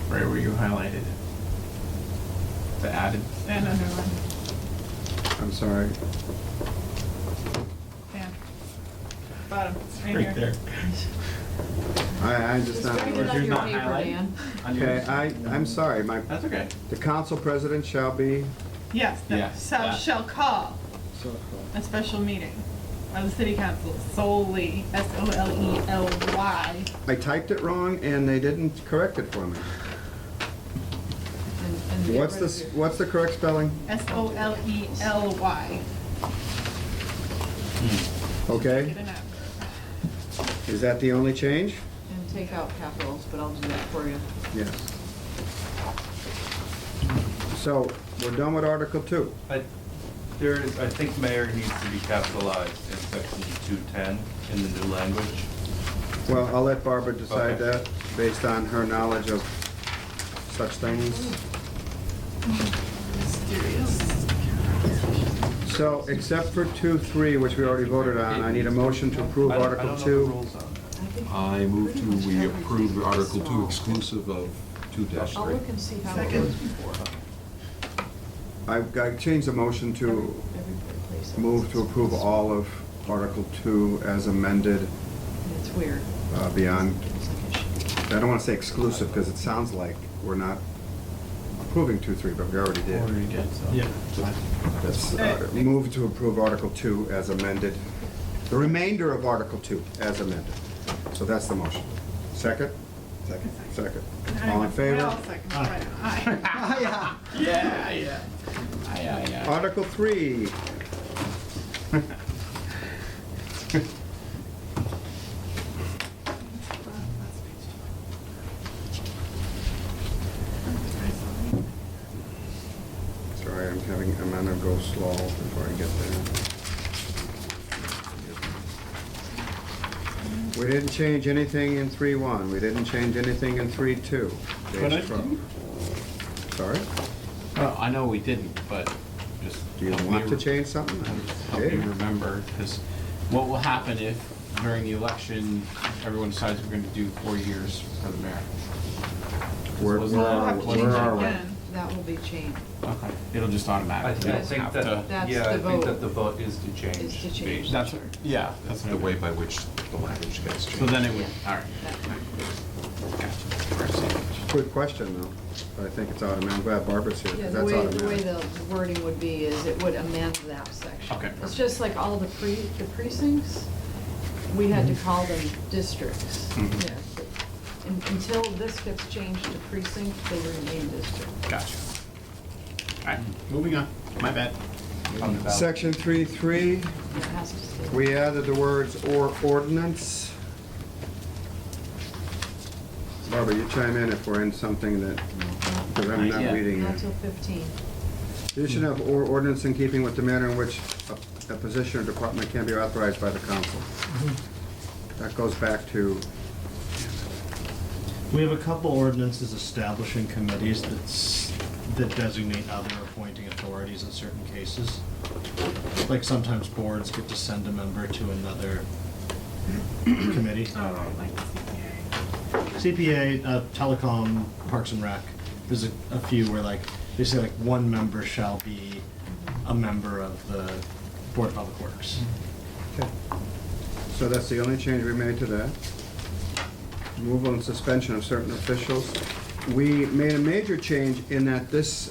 Where were you highlighted? The added? And underline. I'm sorry. Yeah. Bottom, right Right here. there. I just Just not. write it on Yours your not paper, highlighted? Dan. On Okay, yours? I'm sorry, That's okay. the council president shall be. Yes, Yes, that. shall call a special meeting of the city council solely, SOLELY. I typed it wrong and they didn't correct it for me. And get What's rid of the, your- what's the correct spelling? SOLELY. Okay, Get it out. is that the only change? And take out capitals, but I'll do that for you. Yes. So, we're done with Article 2. I think mayor needs to be capitalized in section 210 in the new language. Well, I'll let Barbara decide Okay. that, based on her knowledge of such things. Mysterious. So, except for 2-3, which we already voted on, I need a motion to approve I don't Article know the 2. rules on that. I move to, we approve Article 2 exclusive of I'll 2-3. look and see how it Second. was before. I've got, changed the motion to Every place else move to it's- approve all of Article 2 as amended It's weird. beyond, It's like it should be. I don't want to say exclusive, because it sounds like we're not approving 2-3, but we already did. Already did, so. Yeah. That's, move to approve Article 2 as amended. The remainder of Article 2 as amended. So that's the motion. Second? Second. Second. All in favor? Well, second, aye. Yeah, yeah. Yeah. Article 3. Sorry, I'm gonna go slow before I get there. We didn't change anything in 3.1. We didn't change anything in 3.2. But I Page 12. Sorry? Well, I know we didn't, but just. Do you help me want to re- change something? Help me Okay. remember, because what will happen if during the election, everyone decides we're gonna do 4 years for the mayor? Where Wasn't We'll that- have to where change are it we? again. That will be changed, Okay, it'll just automatically. I think have that, to- That's yeah, the I think vote. that the vote is to change. is to change. That's, yeah, that's The way by which the language gets changed. So then it would, all right. That- Gotcha. We're on the same page. Good question, though. I think it's automatic. I'm glad Barbara's here, Yeah, because the that's way automatic. the wording would be is it would amend that section. Okay. It's just like all the precincts, we had to call them districts. Mhm. Yeah, but until this gets changed to precinct, they remain district. Gotcha. All right, moving on. My bad. On the ballot. Section 3.3, It has to stay. we added the words "or ordinance." Barbara, you chime in if we're in something that, because I'm not Yeah. reading Not it. till 15. You should have "or ordinance in keeping with the manner in which a position or department can be authorized by the council." That goes back to, We have a couple ordinances establishing committees that designate other appointing authorities in certain cases. Like sometimes boards get to send a member to another committee. Oh, like the CPA, telecom, Parks and Rec, there's a few where like, they say like one member shall be a member of the Board of Public Works. so that's the only change we made to that. Removal and suspension of certain officials. We made a major change in that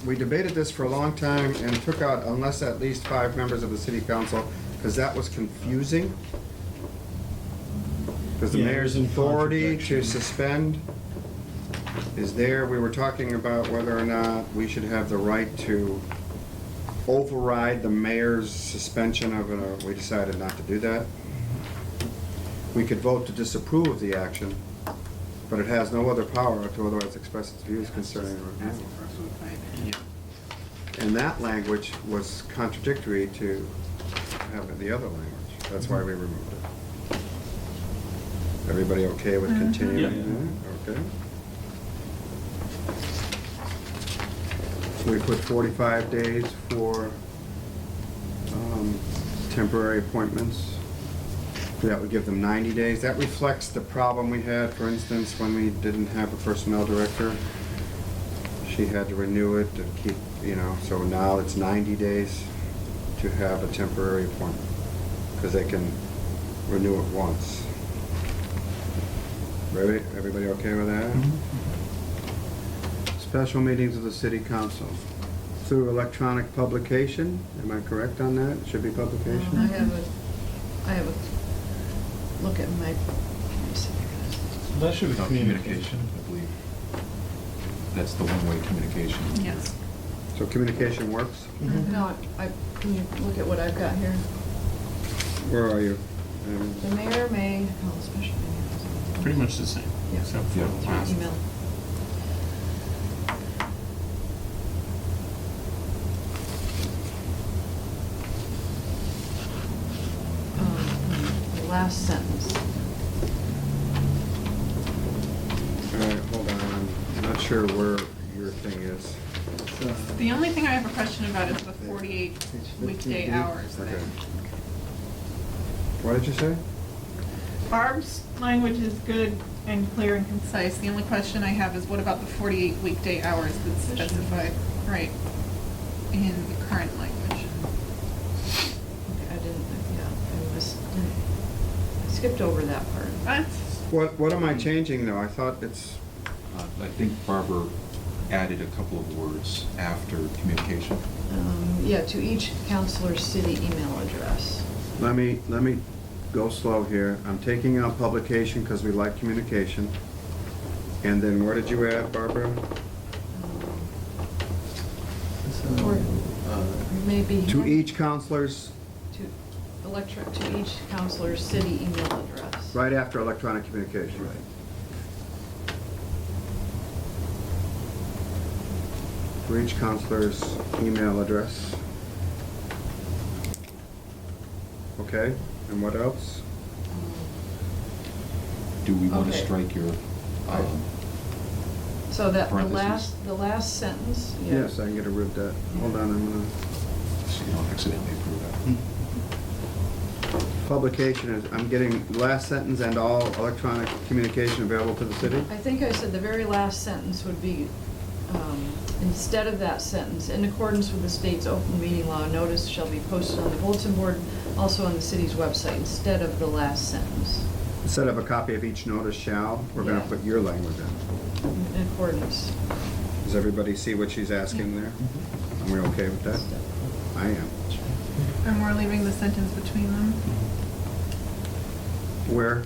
we debated this for a long time and took out "unless at least 5 members of the city council," because that was confusing. Because the Yeah, mayor's it was in authority to contradiction. suspend is there. We were talking about whether or not we should have the right to override the mayor's suspension of it. We decided not to do that. We could vote to disapprove of the action, but it has no other power to otherwise express its views concerning a review. And that language was contradictory to having the other language. That's why we removed it. Everybody okay with continuing that? Okay. We put 45 days for temporary appointments. That would give them 90 days. That reflects the problem we had, for instance, when we didn't have a personnel director. She had to renew it to keep, so now it's 90 days to have a temporary appointment, because they can renew it once. Ready? Everybody okay with that? Special meetings of the city council through electronic publication. Am I correct on that? It should be publication? I have a look at my, let me see here. That should be No, communication, I believe. That's the one-way communication. Yes. So communication works? No, can you look at what I've got here? Where are you? The mayor may, oh, special meeting. Pretty much the same, Yeah. except for Yeah. the last. Email. The last sentence. All right, hold on. I'm not sure where your thing is. The only thing I have a question about is the 48 weekday hours Okay. thing. What did you say? Barb's language is good and clear and concise. The only question I have is what about the 48 weekday hours that's specified, right, in the current language? Okay, I didn't, I skipped over that part. That's, What am I changing though? I thought it's, I think Barbara added a couple of words after communication. Yeah, to each counselor's city email address. let me go slow here. I'm taking out publication because we like communication. And then where did you add, Barbara? Or maybe. To each counselor's, To each counselor's city email address. right after electronic communication. Right. To each counselor's email address. Okay, and what else? Do we want to Okay. strike your, So that Parentheses. the last sentence, yeah. Yes, I can get rid of that. Hold on, I'm gonna, so you don't accidentally approve that? publication is, I'm getting last sentence and all electronic communication available to the city? I think I said the very last sentence would be, instead of that sentence, in accordance with the state's open meeting law, notice shall be posted on the bulletin board, also on the city's website, instead of the last sentence. Instead of a copy of each notice shall, we're gonna Yeah. put your language in. In accordance. Does everybody see what she's asking there? Are we okay with that? I am. And we're leaving the sentence between them. Where?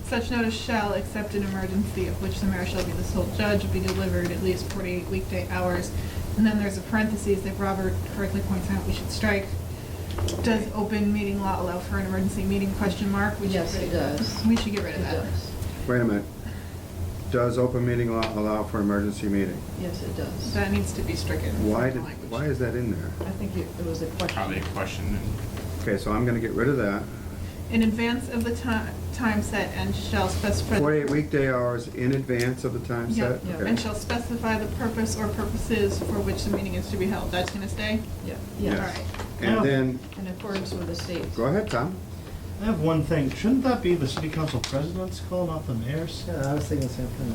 Such notice shall, except in emergency, of which the mayor shall be the sole judge, be delivered at least 48 weekday hours. And then there's a parentheses that Robert correctly points out we should strike. Does open meeting law allow for an emergency meeting, question mark? We should Yes, it does. We should get rid of It that. does. Wait a minute. Does open meeting law allow for emergency meeting? Yes, it does. That needs to be stricken from Why the did, language. why is that in there? I think it was a question. Probably a question. Okay, so I'm gonna get rid of that. In advance of the time set and shall specify. 48 weekday hours in advance of the time set? Yep, Okay. and shall specify the purpose or purposes for which the meeting is to be held. That's gonna stay? Yeah, Yes. All right. And then, in accordance with the state. go ahead, Tom. I have one thing. Shouldn't that be the city council president's call, not the mayor's? Yeah, I was thinking the same thing.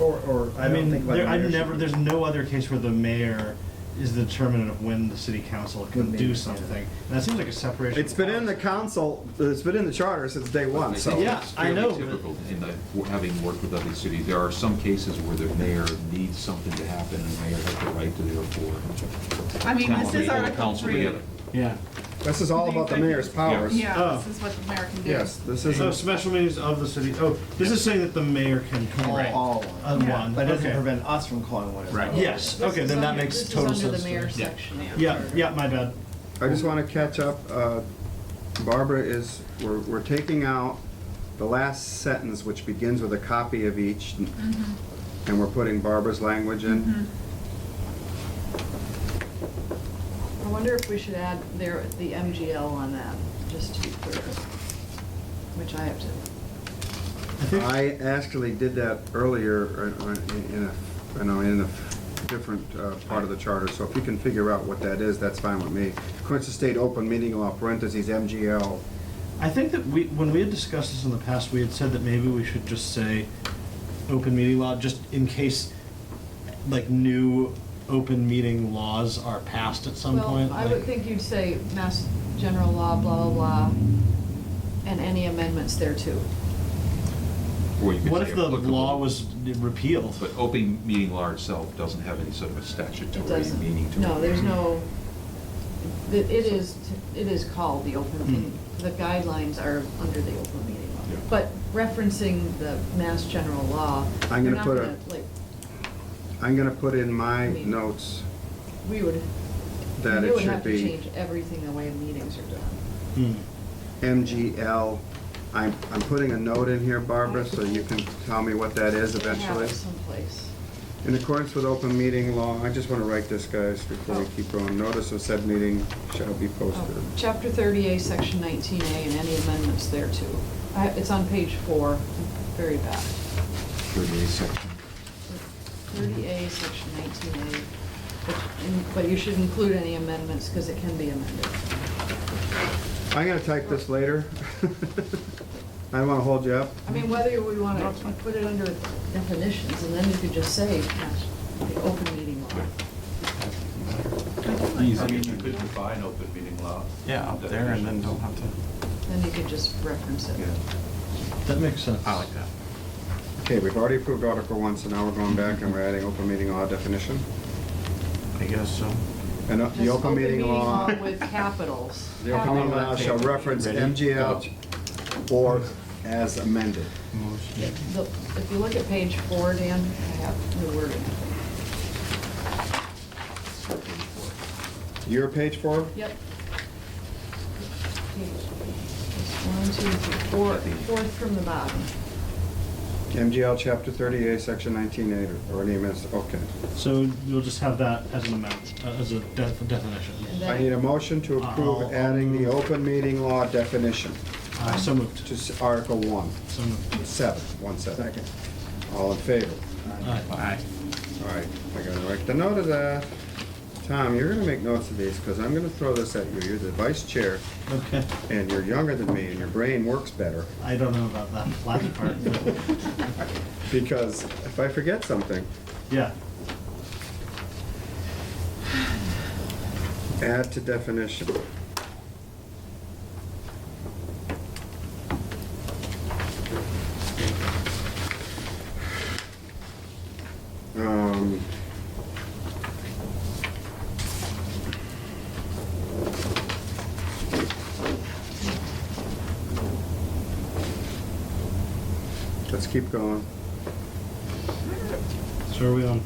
Or I don't think about the I've mayor should never, be- there's no other case where the mayor is the determinant of when the city council can Would be, do yeah. something. And that seems like a separation. It's been in the council, it's been in the charter since day one, so. Yeah, It's I know, fairly but- typical in that, having worked with other cities, there are some cases where the mayor needs something to happen and the mayor has the right to therefore. I mean, this is pull the Article council 3. together. Yeah. This is all about the mayor's powers. Yeah, Oh. this is what the mayor can do. Yes, this So isn't, special meetings of the city, oh, this is saying that the mayor can call All one. Yeah. one, But it doesn't okay. prevent us from calling one as well. Right. Yes, This okay, is then that under- makes total This is sense. under the to me. mayor's Yeah. section. of the Yeah, charter. yeah, my bad. I just wanna catch up, Barbara is, we're taking out the last sentence, which begins with a copy of each, and we're putting Barbara's language in. I wonder if we should add there, the MGL on that, just to be clear, which I have to. I think, I actually did that earlier in a different part of the charter, so if you can figure out what that is, that's fine with me. Of course, the state open meeting law, parentheses, MGL. I think that when we had discussed this in the past, we had said that maybe we should just say open meeting law, just in case, like, new open meeting laws are passed at some point. Well, I would like- think you'd say Mass General Law, blah, blah, blah, and any amendments thereto. Or you could What say if the applicable. law was repealed? But open meeting law itself doesn't have any sort of a It statutory doesn't, meaning to it. no, there's no, it is called the open meeting. The guidelines are under the open meeting law. Yeah. But referencing the Mass General Law, I'm you're gonna not put gonna, like, I'm gonna put in my I mean- notes we would, that you it would should have to be change everything the way meetings are done. MGL. I'm putting a note in here, Barbara, so you can tell me what that is They have eventually. it someplace. In accordance with open meeting law, I just wanna write this, guys, before we Oh. keep going. Notice of said meeting shall be posted. Oh, Chapter 30A, Section 19A, and any amendments thereto. It's on page 4, very back. 38 section. 30A, Section 19A, but you should include any amendments, because it can be amended. I'm gonna type this later. I don't wanna hold you up. I mean, whether we want to put it under definitions, and then you could just say, the open meeting law. I mean, you could define open meeting law. Yeah, up there and then don't have to. Then you could just reference it. Yeah. That makes sense. I like that. Okay, we've already approved Article 1, so now we're going back and we're adding open meeting law definition. I guess so. And the Just open meeting law, with capitals. the open meeting law shall reference MGL or as amended. If you look at page 4, Dan, I have the wording. You're page 4? Yep. Page, 1, 2, 3, 4, fourth from the bottom. MGL Chapter 38, Section 19A, or any amendments, okay. So you'll just have that as an amount, as a definition. And I need a motion to approve I'll adding the move. open meeting law definition So moved. to Article 1, So moved. 7, 1/7. Second. All in favor? Aye. All right, I gotta write the note of that. Tom, you're gonna make notes of these, because I'm gonna throw this at you. You're the vice chair, Okay. and you're younger than me, and your brain works better. I don't know about that last part, but Because if I forget something, yeah. add to definition. Um, Let's keep going. So are we on?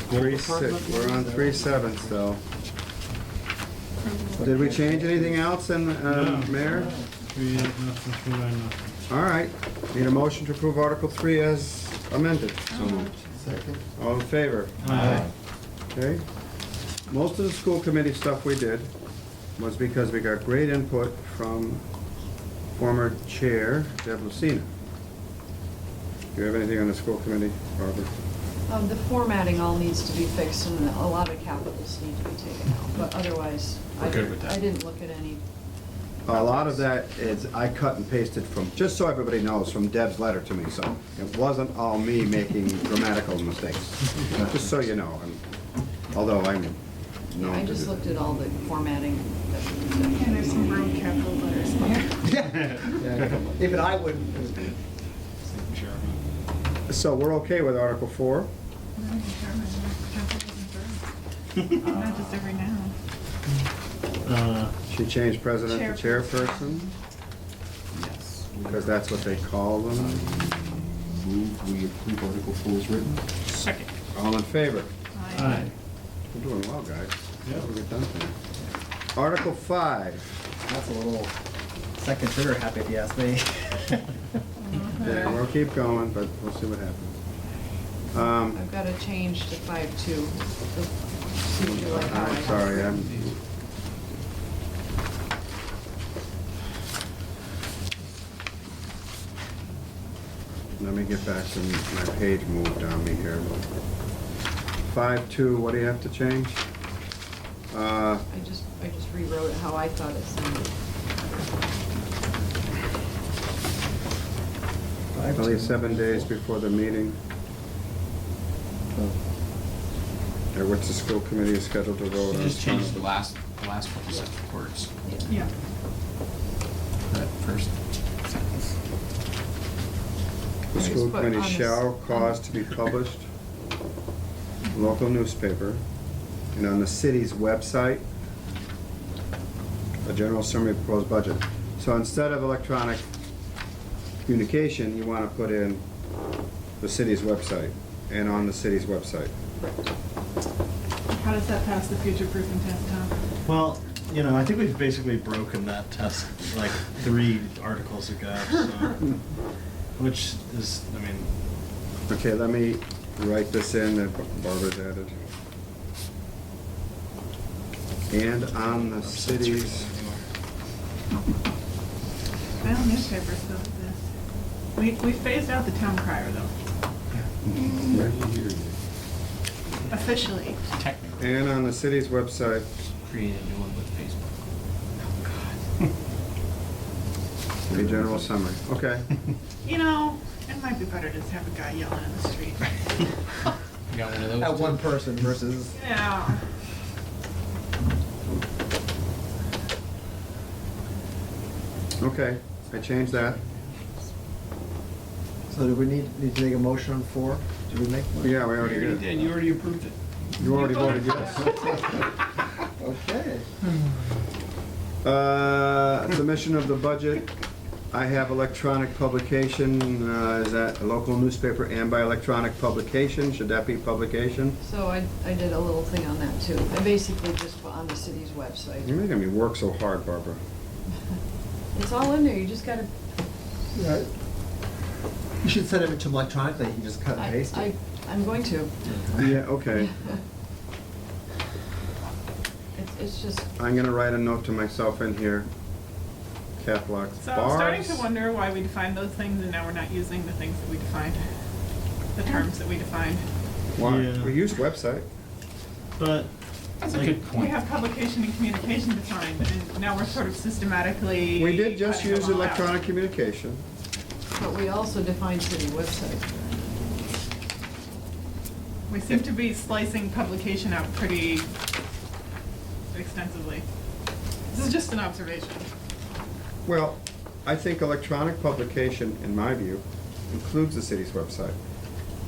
3/6, we're on 3/7 still. Did we change anything else then, No. Mayor? 3, nothing, 3, 9, nothing. All right, need a motion to approve Article 3 as amended. So moved. Second. All in favor? Aye. Okay. Most of the school committee stuff we did was because we got great input from former chair Deb Lucina. Do you have anything on the school committee, Barbara? The formatting all needs to be fixed, and a lot of capitals need to be taken out, but otherwise, We're good with that. I didn't look at any. A lot of that is, I cut and pasted from, just so everybody knows, from Deb's letter to me, so it wasn't all me making grammatical mistakes, just so you know, and although I'm known I to just do looked that. at all the formatting. And there's some road capital letters in there. Yeah, even I wouldn't. So we're okay with Article 4? Not just every now. She changed president to chairperson, Yes. because that's what they call them. Move, we approve Article 4 as written. Second. All in favor? Aye. We're doing well, guys. We'll get done tonight. Article 5. That's a little second trigger happy if you ask me. Yeah, we'll keep going, but we'll see what happens. I've got to change to 5.2. See what you like how I I'm have sorry, it. let me get back to my page moved on me here. 5.2, what do you have to change? I just rewrote it how I thought it sounded. I believe 7 days before the meeting, at which the school committee is scheduled to vote on. Just change the last couple words, Yeah. that first sentence. The Just school put committee on this- shall cause to be published, local newspaper, and on the city's website, a general summary of proposed budget. So instead of electronic communication, you want to put in the city's website, and on the city's website. How does that pass the future-proofing test, Tom? Well, you know, I think we've basically broken that test like 3 articles ago, so, which is, I mean, Okay, let me write this in that Barbara's added. And on the city's, Well, newspapers still exist. We phased out the town crier, though, officially. Technically, and on the city's website, create a new one with Facebook. a general summary. Okay. You know, it might be better just to have a guy yelling in the street. You got one of those? At too? one person versus. Yeah. Okay, I changed that. So do we need to make a motion on 4? Did we make one? Yeah, we You already already did. did, you already approved it. You already voted yes. Okay. Submission of the budget. I have electronic publication, is that a local newspaper and by electronic publication? Should that be publication? So I did a little thing on that too. I basically just put on the city's website. You're making me work so hard, Barbara. It's all in there, you just gotta. Right. You should send it to electronically, you can just cut and paste it. I'm going to. Yeah, okay. It's just, I'm gonna write a note to myself in here. Cap lock So I'm starting to bars. wonder why we defined those things and now we're not using the things that we defined, the terms that we defined. Why? Yeah. We use website. But That's a like, good point. We have publication and communication defined, and now we're sort of systematically. We did just cutting use them all out. electronic communication. but we also defined city website. We seem to be slicing publication out pretty extensively. This is just an observation. Well, I think electronic publication, in my view, includes the city's website.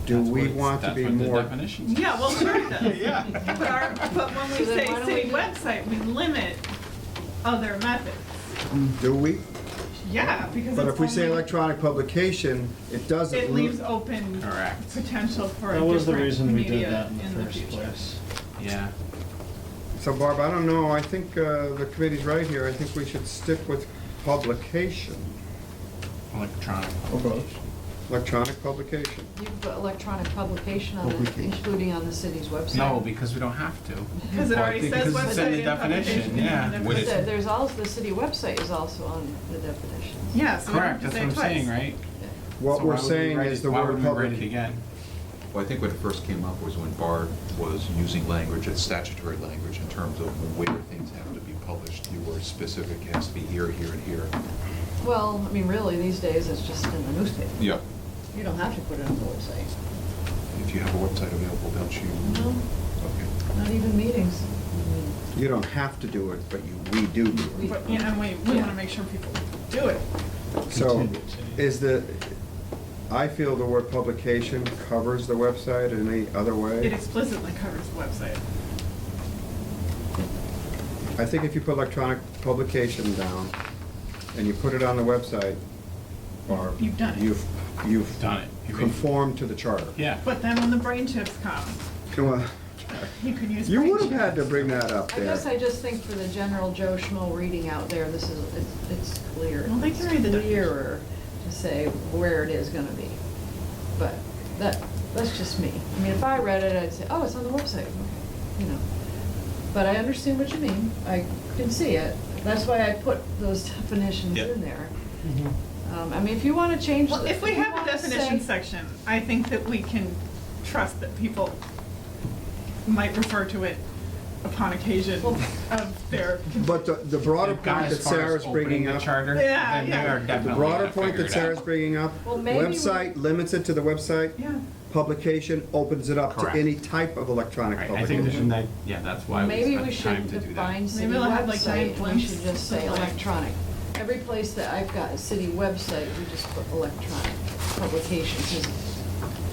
Do That's we what want to that's be what the more? definitions Yeah, well, sure it does. Yeah. But when we So then say why don't city we- website, we limit other methods. Do we? Yeah, because But it's if we say only- electronic publication, it doesn't. It leaves open Correct. potential for a that was the different reason we did media that in the first future. place. Yeah. So Barb, I don't know, I think the committee's right here, I think we should stick with publication, Electronic. Or both. electronic publication. You can put electronic publication on it, Publication. including on the city's website. No, because we don't have to. Because it Well, already says because it's in website the and definition, publication. yeah. and When But it's- there's also, the city website is also on the definitions. Yeah, so we don't Correct, have that's to what say I'm it saying, twice. right? What So we're why would we saying write is it- the why word would we write it public. again? Well, I think when it first came up was when Barb was using language, it's statutory language in terms of where things have to be published. You were specific, it has to be here, here, and here. Well, I mean, really, these days, it's just in the newspaper. Yeah. You don't have to put it on the website. If you have a website available, don't you? No, Okay. not even meetings. I mean, You don't have to do it, but we do do it. But, you know, we want to make sure people do it. So, Continue to. is the, I feel the word publication covers the website in any other It way. explicitly covers the website. I think if you put electronic publication down, and you put it on the website, Barb. You've done it. You've Done it. conformed to the charter. Yeah. But then when the brain chips come, Well, you can use. you brain would have chips. had to bring that up I there. guess I just think for the general Joe Schmo reading out there, this is, it's clear. Well, they can read the It's definition. clearer to say where it is gonna be. But that's just me. I mean, if I read it, I'd say, oh, it's on the website, okay, you know. But I understand what you mean. I can see it. That's why I put those definitions Yeah. in there. Mm-hmm. I mean, if you wanna change. Well, if we you have a wanna definition say- section, I think that we can trust that people might refer to it upon occasion Well- of their. But the broader They've gone point as that far as Sarah's opening bringing the up. charter, Yeah, then they yeah. are The definitely broader gonna point figure that it out. Sarah's bringing up, Well, maybe we- website limits it to the website. Yeah. Publication opens it up to Correct. any type of electronic Right, I think publication. that's why we Maybe we spent time should to do that. define city Maybe we'll have, like, giant website, and we should blimps just say of, like- electronic. Every place that I've got a city website, we just put electronic publications.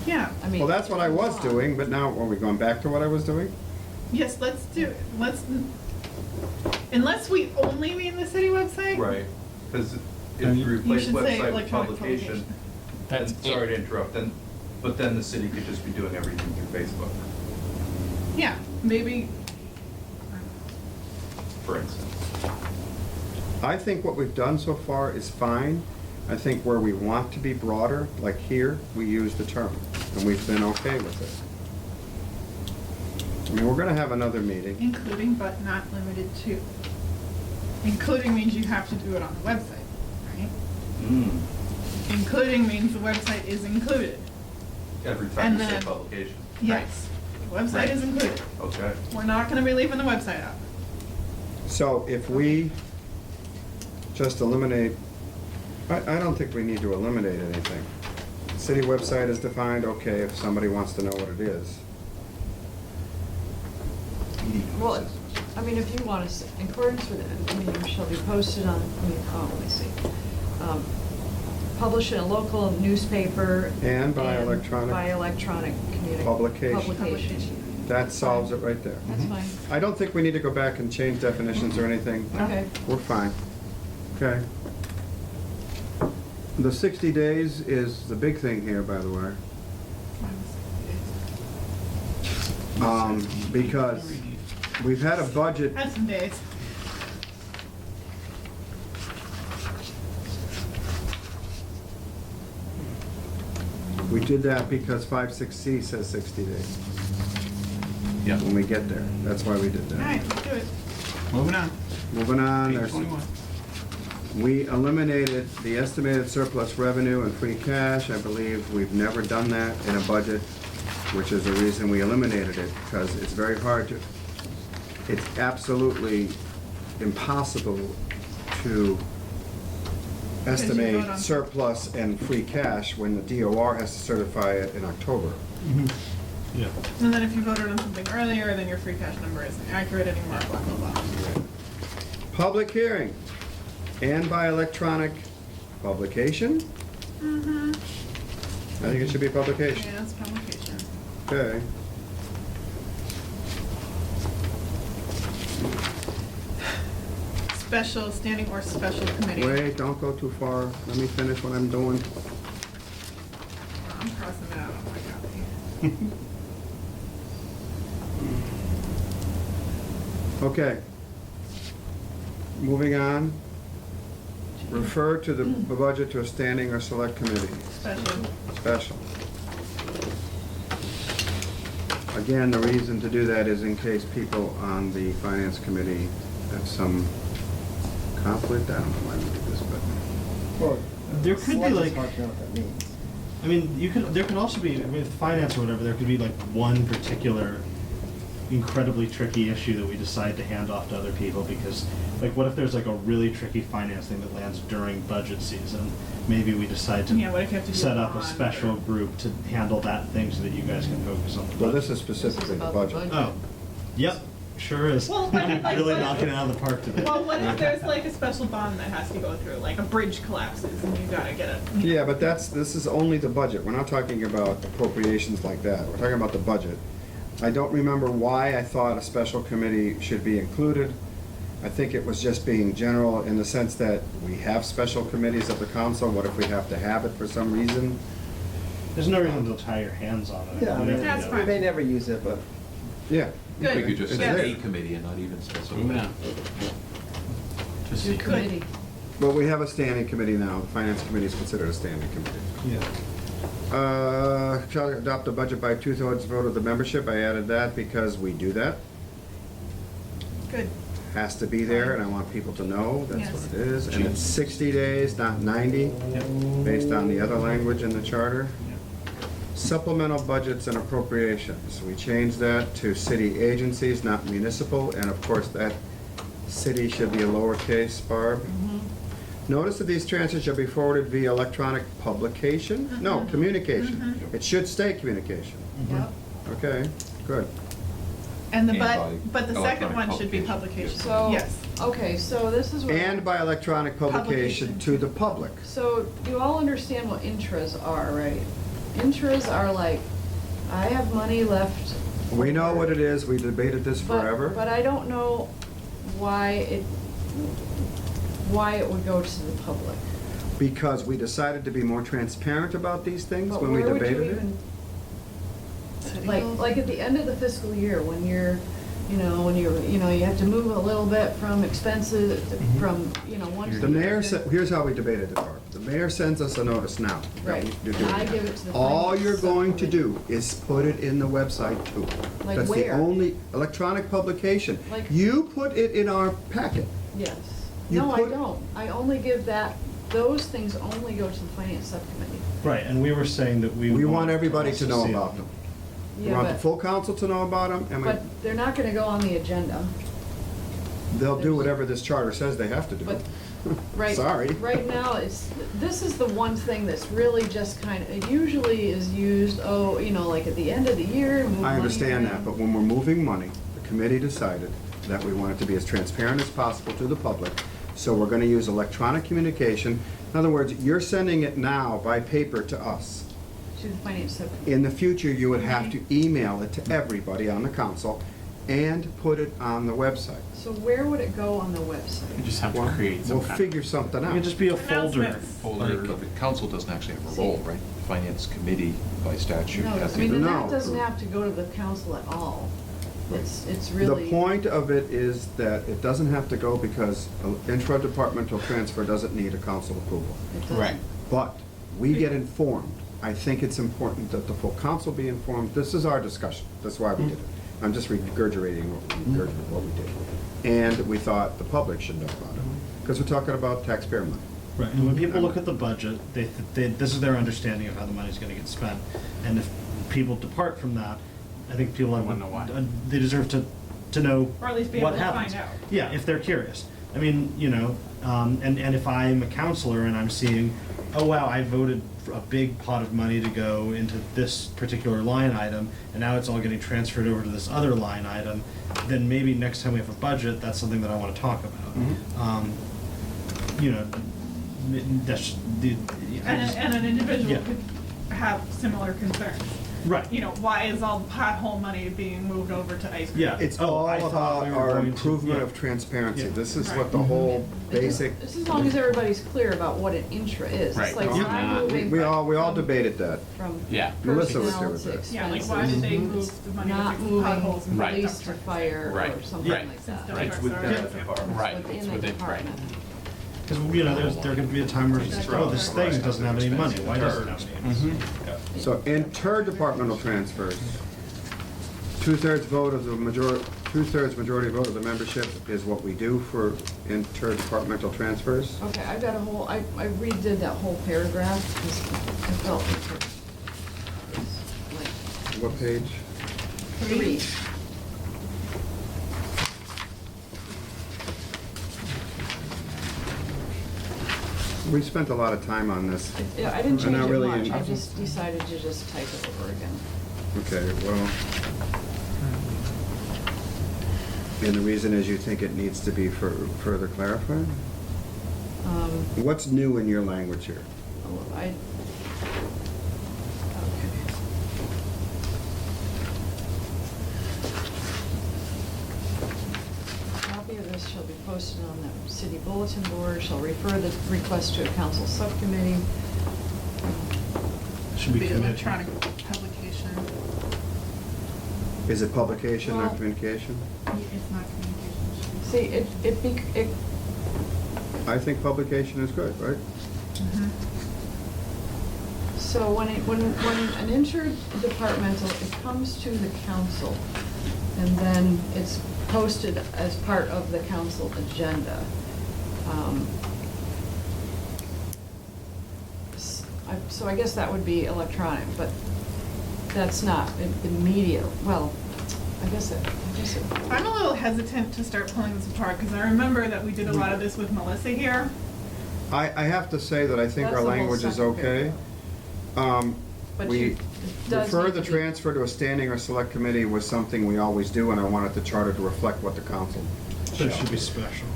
Yeah. I mean. Well, that's what I was doing, but now, are we going back to what I was doing? Yes, let's do it. Unless we only mean the city website. Right, because if Then you you replace should say website with electronic publication, That's then, sorry to interrupt, but then the city could just be doing everything through Facebook, Yeah, maybe. for instance. I think what we've done so far is fine. I think where we want to be broader, like here, we use the term, and we've been okay with it. I mean, we're gonna have another meeting. Including but not limited to. Including means you have to do it on the website, right? Including means the website is included. Every time And you say then- publication. Yes, the website is included. Okay. We're not gonna be leaving the website out. So if we just eliminate, I don't think we need to eliminate anything. City website is defined, okay, if somebody wants to know what it is. Well, I mean, if you want to, in accordance with it, I mean, shall be posted on, let me see. Published in a local newspaper. And by electronic By electronic publication. publication. That solves it right there. That's fine. I don't think we need to go back and change definitions or anything. Okay. We're fine. Okay. The 60 days is the big thing here, by the way. Because we've had a budget. That's some days. We did that because 56C says 60 days. Yeah. When we get there, that's why we did All that. right, let's do it. Moving on. Moving on, Page there's, 21. we eliminated the estimated surplus revenue and free cash. I believe we've never done that in a budget, which is the reason we eliminated it, because it's very hard to, it's absolutely impossible to Because you vote estimate on- surplus and free cash when the DOR has to certify it in October. Yeah. And then if you voted on something earlier, then your free cash number isn't accurate anymore, blah, blah, blah. Public hearing and by electronic publication? Mm-hmm. I think it should be publication. Yeah, it's publication. Okay. Special, standing or special committee. Wait, don't go too far. Let me finish what I'm doing. I'm crossing it out on my copy. Okay. Moving on. Refer to the budget to a standing or select committee. Special. Special. Again, the reason to do that is in case people on the finance committee have some conflict. I don't know why we did this, but. Well, There could be, select is like- hard to know what that means. I mean, there could also be, with finance or whatever, there could be like one particular incredibly tricky issue that we decide to hand off to other people because, like, what if there's like a really tricky finance thing that lands during budget season? Maybe we decide to Yeah, what if you have to do set a up a bond special or- group to handle that thing so that you guys can focus on the budget. Well, this is specifically the budget. Oh, yep, sure is. Well, what if, like, Really what if- knocking it out of the park today. Well, what if there's like a special bond that has to go through, like a bridge collapses and you gotta get it? Yeah, but this is only the budget. We're not talking about appropriations like that. We're talking about the budget. I don't remember why I thought a special committee should be included. I think it was just being general in the sense that we have special committees of the council. What if we have to have it for some reason? There's no reason to tie your hands on it. Yeah, I mean, Whatever, That's you know. we may never use it, but Yeah. Good. We could just It's say there. a committee and not even special. Moving on. Just Your say- committee. But we have a standing committee now. The finance committee is considered a standing committee. Yeah. Shall adopt a budget by 2/3 vote of the membership. I added that because we do that. Good. Has to be there, and I want people to know that's Yes. what it is. And it's 60 days, not 90, based on the other language in the charter. Supplemental budgets and appropriations. We changed that to city agencies, not municipal, and of course, that city should be a lowercase, Barb. Notice that these transfers shall be forwarded via electronic publication? No, communication. It should stay communication. Yep. Okay, good. And the And but the by second electronic one should be publication. publication. So, Yes. okay, so this is what. And by electronic publication Publication. to the public. So you all understand what intras are, right? Intras are like, I have money left. We know what it is, we debated this But- forever. But I don't know why it would go to the public. Because we decided to be more transparent about these things But when we where would you debated it. even, City like, goals. like at the end of the fiscal year, when you're, you have to move a little bit from expenses, from, one. The mayor said, here's how we debated it, Barb. The mayor sends us a notice now. that Right. you're doing And I that. give it to the All finance you're going to subcommittee. do is put it in the website too. Like That's the where? only electronic publication. Like- You put it in our packet. Yes. You No, I put- don't. I only give those things only go to the finance subcommittee. Right, and we were saying that we. We would want everybody also to know see about them. We Yeah, want the but- full council to know about them, and But they're not gonna go on the agenda. they'll do whatever this charter says they have to do. But right, Sorry. right now, this is the one thing that's really just it usually is used, like at the end of the year, move I money understand around. that, but when we're moving money, the committee decided that we want it to be as transparent as possible to the public. So we're gonna use electronic communication. In other words, you're sending it now by paper to us. To the finance subcommittee. In the future, you would have to email it to everybody on the council and put it on the website. So where would it go on the You website? just have to Well, create some we'll kind figure something It out. could just be a folder. Announcements. Folder, Like- but the council doesn't actually have a role, right? The finance committee by statute No, has I mean, to. and No. that doesn't have to go to the council at all. It's really. The point of it is that it doesn't have to go because an intra-departmental transfer doesn't need a council approval. It doesn't. Right. But we get informed. I think it's important that the full council be informed. This is our discussion. That's why we did it. I'm just regurgitating what we did. And we thought the public should know about it, because we're talking about taxpayer money. Right, and when people look at the budget, this is their understanding of how the money's gonna get spent. And if people depart from that, I think people They wanna know why. they deserve to know Or at least be able what to happens. find out. Yeah, if they're curious. I mean, you know, and if I'm a counselor and I'm seeing, oh wow, I voted for a big pot of money to go into this particular line item, and now it's all getting transferred over to this other line item, then maybe next time we have a budget, that's something that I wanna talk about. You know, that's the. And an individual Yeah. could have similar concerns. Right. You know, why is all the pothole money being moved over to ice cream? Yeah. It's Oh, all I thought about we were our going to- improvement yeah. of transparency. Yeah. This is Right. what the whole basic. Just as long as everybody's clear about what an intra is. Right. It's like, Yeah. I'm moving. We all from- debated that. From Yeah. Melissa was personnel here with to that. expenses. Yeah, like why did they move the money to Not fix the moving potholes and Right. police to fire Right. or something Right. like that. Right. It's within the department. Right, Within it's the within, right. department. Because, you know, there's gonna be a time where it's just, oh, this thing doesn't have any money, why does it have any money? So interdepartmental transfers, two-thirds majority vote of the membership is what we do for interdepartmental transfers. Okay, I've got a whole, I redid that whole paragraph, because I felt it's like What page? 3. We spent a lot of time on this. Yeah, I didn't We're change not it really much, in- I just decided to just type it over again. Okay, well, and the reason is you think it needs to be further clarified? What's new in your language here? Okay. A copy of this shall be posted on the city bulletin board, shall refer the request to a council subcommittee. Should be Be committed. electronic publication. Is it publication, Well- not communication? It's not communication. See, it, I think publication is good, right? so when an interdepartmental, it comes to the council, and then it's posted as part of the council agenda. So I guess that would be electronic, but that's not immediate, well, I guess it. I'm a little hesitant to start pulling this apart, because I remember that we did a lot of this with Melissa here. I have to say that I think That's our the whole language is second okay. paragraph. But We it does refer need the to be- transfer to a standing or select committee was something we always do, and I wanted the charter to reflect what the council So it shall. should be special.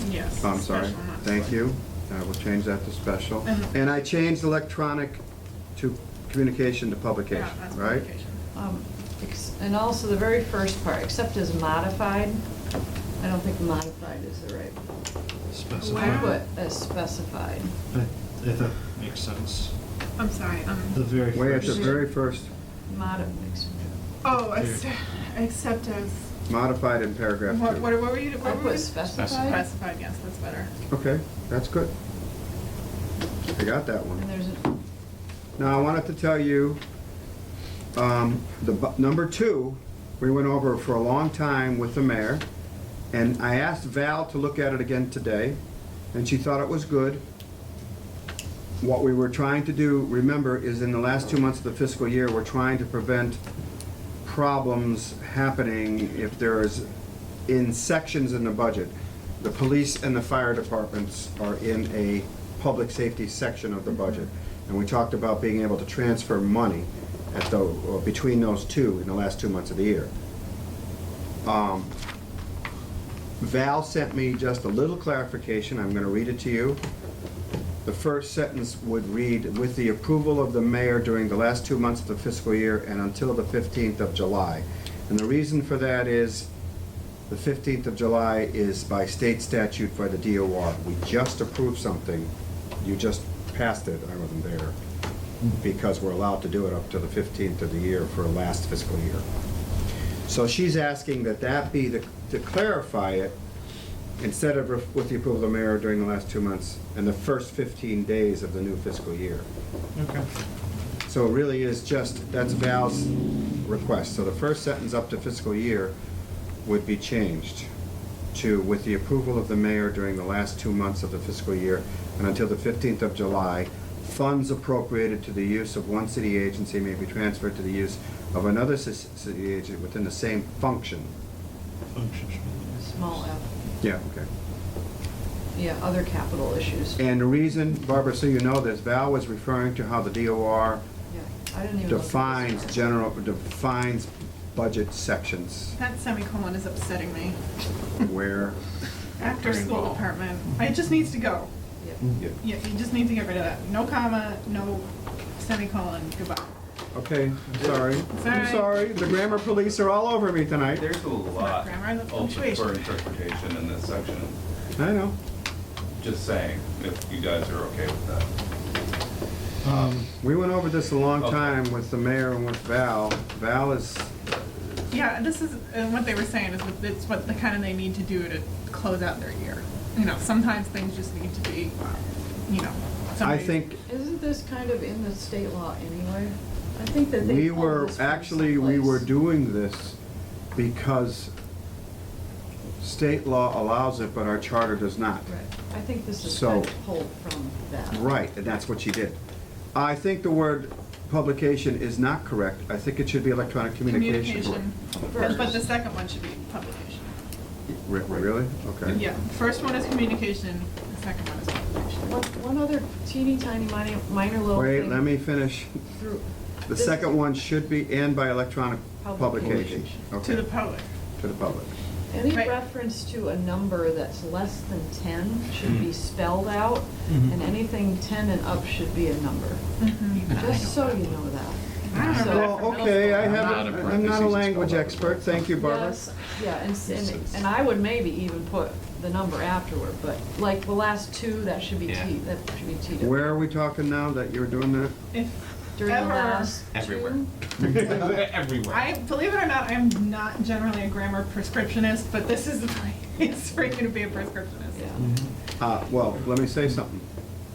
Yes. I'm sorry, special, not thank select. you. I will change that to special. And- And I changed electronic to communication to publication, Yeah, that's right? publication. And also the very first part, except as modified, I don't think modified is the right. I Specify. put as specified. I think that makes sense. I'm sorry, The very Way at first. the very first, oh, except as, modified in paragraph what 2. were you, I what were put you? specified, Specified, yes, that's better. Okay, that's good. I got that and one. there's Now, I wanted to tell you, number 2, we went over for a long time with the mayor, and I asked Val to look at it again today, and she thought it was good. What we were trying to do, remember, is in the last 2 months of the fiscal year, we're trying to prevent problems happening if there's, in sections in the budget. The police and the fire departments are in a public safety section of the budget. And we talked about being able to transfer money between those two in the last 2 months of the year. Val sent me just a little clarification, I'm gonna read it to you. the first sentence would read, "With the approval of the mayor during the last 2 months of the fiscal year and until the 15th of July." And the reason for that is, the 15th of July is by state statute by the DOR. We just approved something, you just passed it, I wasn't there, because we're allowed to do it up to the 15th of the year for last fiscal year. So she's asking that that be, to clarify it, instead of with the approval of the mayor during the last 2 months and the first 15 days of the new fiscal year. Okay. So it really is just, that's Val's request. So the first sentence up to fiscal year would be changed to, with the approval of the mayor during the last 2 months of the fiscal year and until the 15th of July, funds appropriated to the use of one city agency may be transferred to the use of another city agent within the same function. Small f. Yeah, okay. Yeah, other capital issues. Yeah, And the reason, Barbara, so you know this, Val was referring to how the DOR I didn't even look at this part. defines budget sections That semicolon is upsetting me. where, After school department, it just needs to go. Yeah. Yeah, you just need to get rid of that. No comma, no semicolon, goodbye. okay, I'm sorry. It's all I'm right. sorry, the grammar police are all over me tonight. There's a lot grammar, the open punctuation. for interpretation in this section. I know. Just saying, if you guys are okay with that. We went over this a long Okay. time with the mayor and with Val. Val is, Yeah, this is, and what they were saying is that it's what the kind of they need to do to close out their year. You know, sometimes things just need to be, you know. I somebody's- think, Isn't this kind of in the state law anyway? I think that they we pulled were, this from actually, we were someplace. doing this because state law allows it, but our charter does not. Right, I think this is So- kind of pulled from that. Right, and that's what she did. I think the word publication is not correct. I think it should be electronic communication. Communication, but the second one should be publication. Really? Okay. Yeah, the first one is communication, the second one is publication. One other teeny tiny minor little thing. Wait, let me finish. Through- The this- second one should be and by electronic publication. Publication. Okay. To the public. To the public. Any Right. reference to a number that's less than 10 should be spelled out, Mhm. and anything 10 and up should be a number. Mhm. Just so you know that. I remember that Well, from middle okay, I school. have, Not in I'm not a parentheses, language spelled out. expert. Thank you, Barbara. Yes, yeah, and I would maybe even put the number afterward, but like the last two, that should be Yeah. that should be T. Where are we talking now that you're doing that? If During the ever, last Everywhere. two? Everywhere. I, believe it or not, I'm not generally a grammar prescriptionist, but this is the place for you to be a prescriptionist. Yeah. Well, let me say something.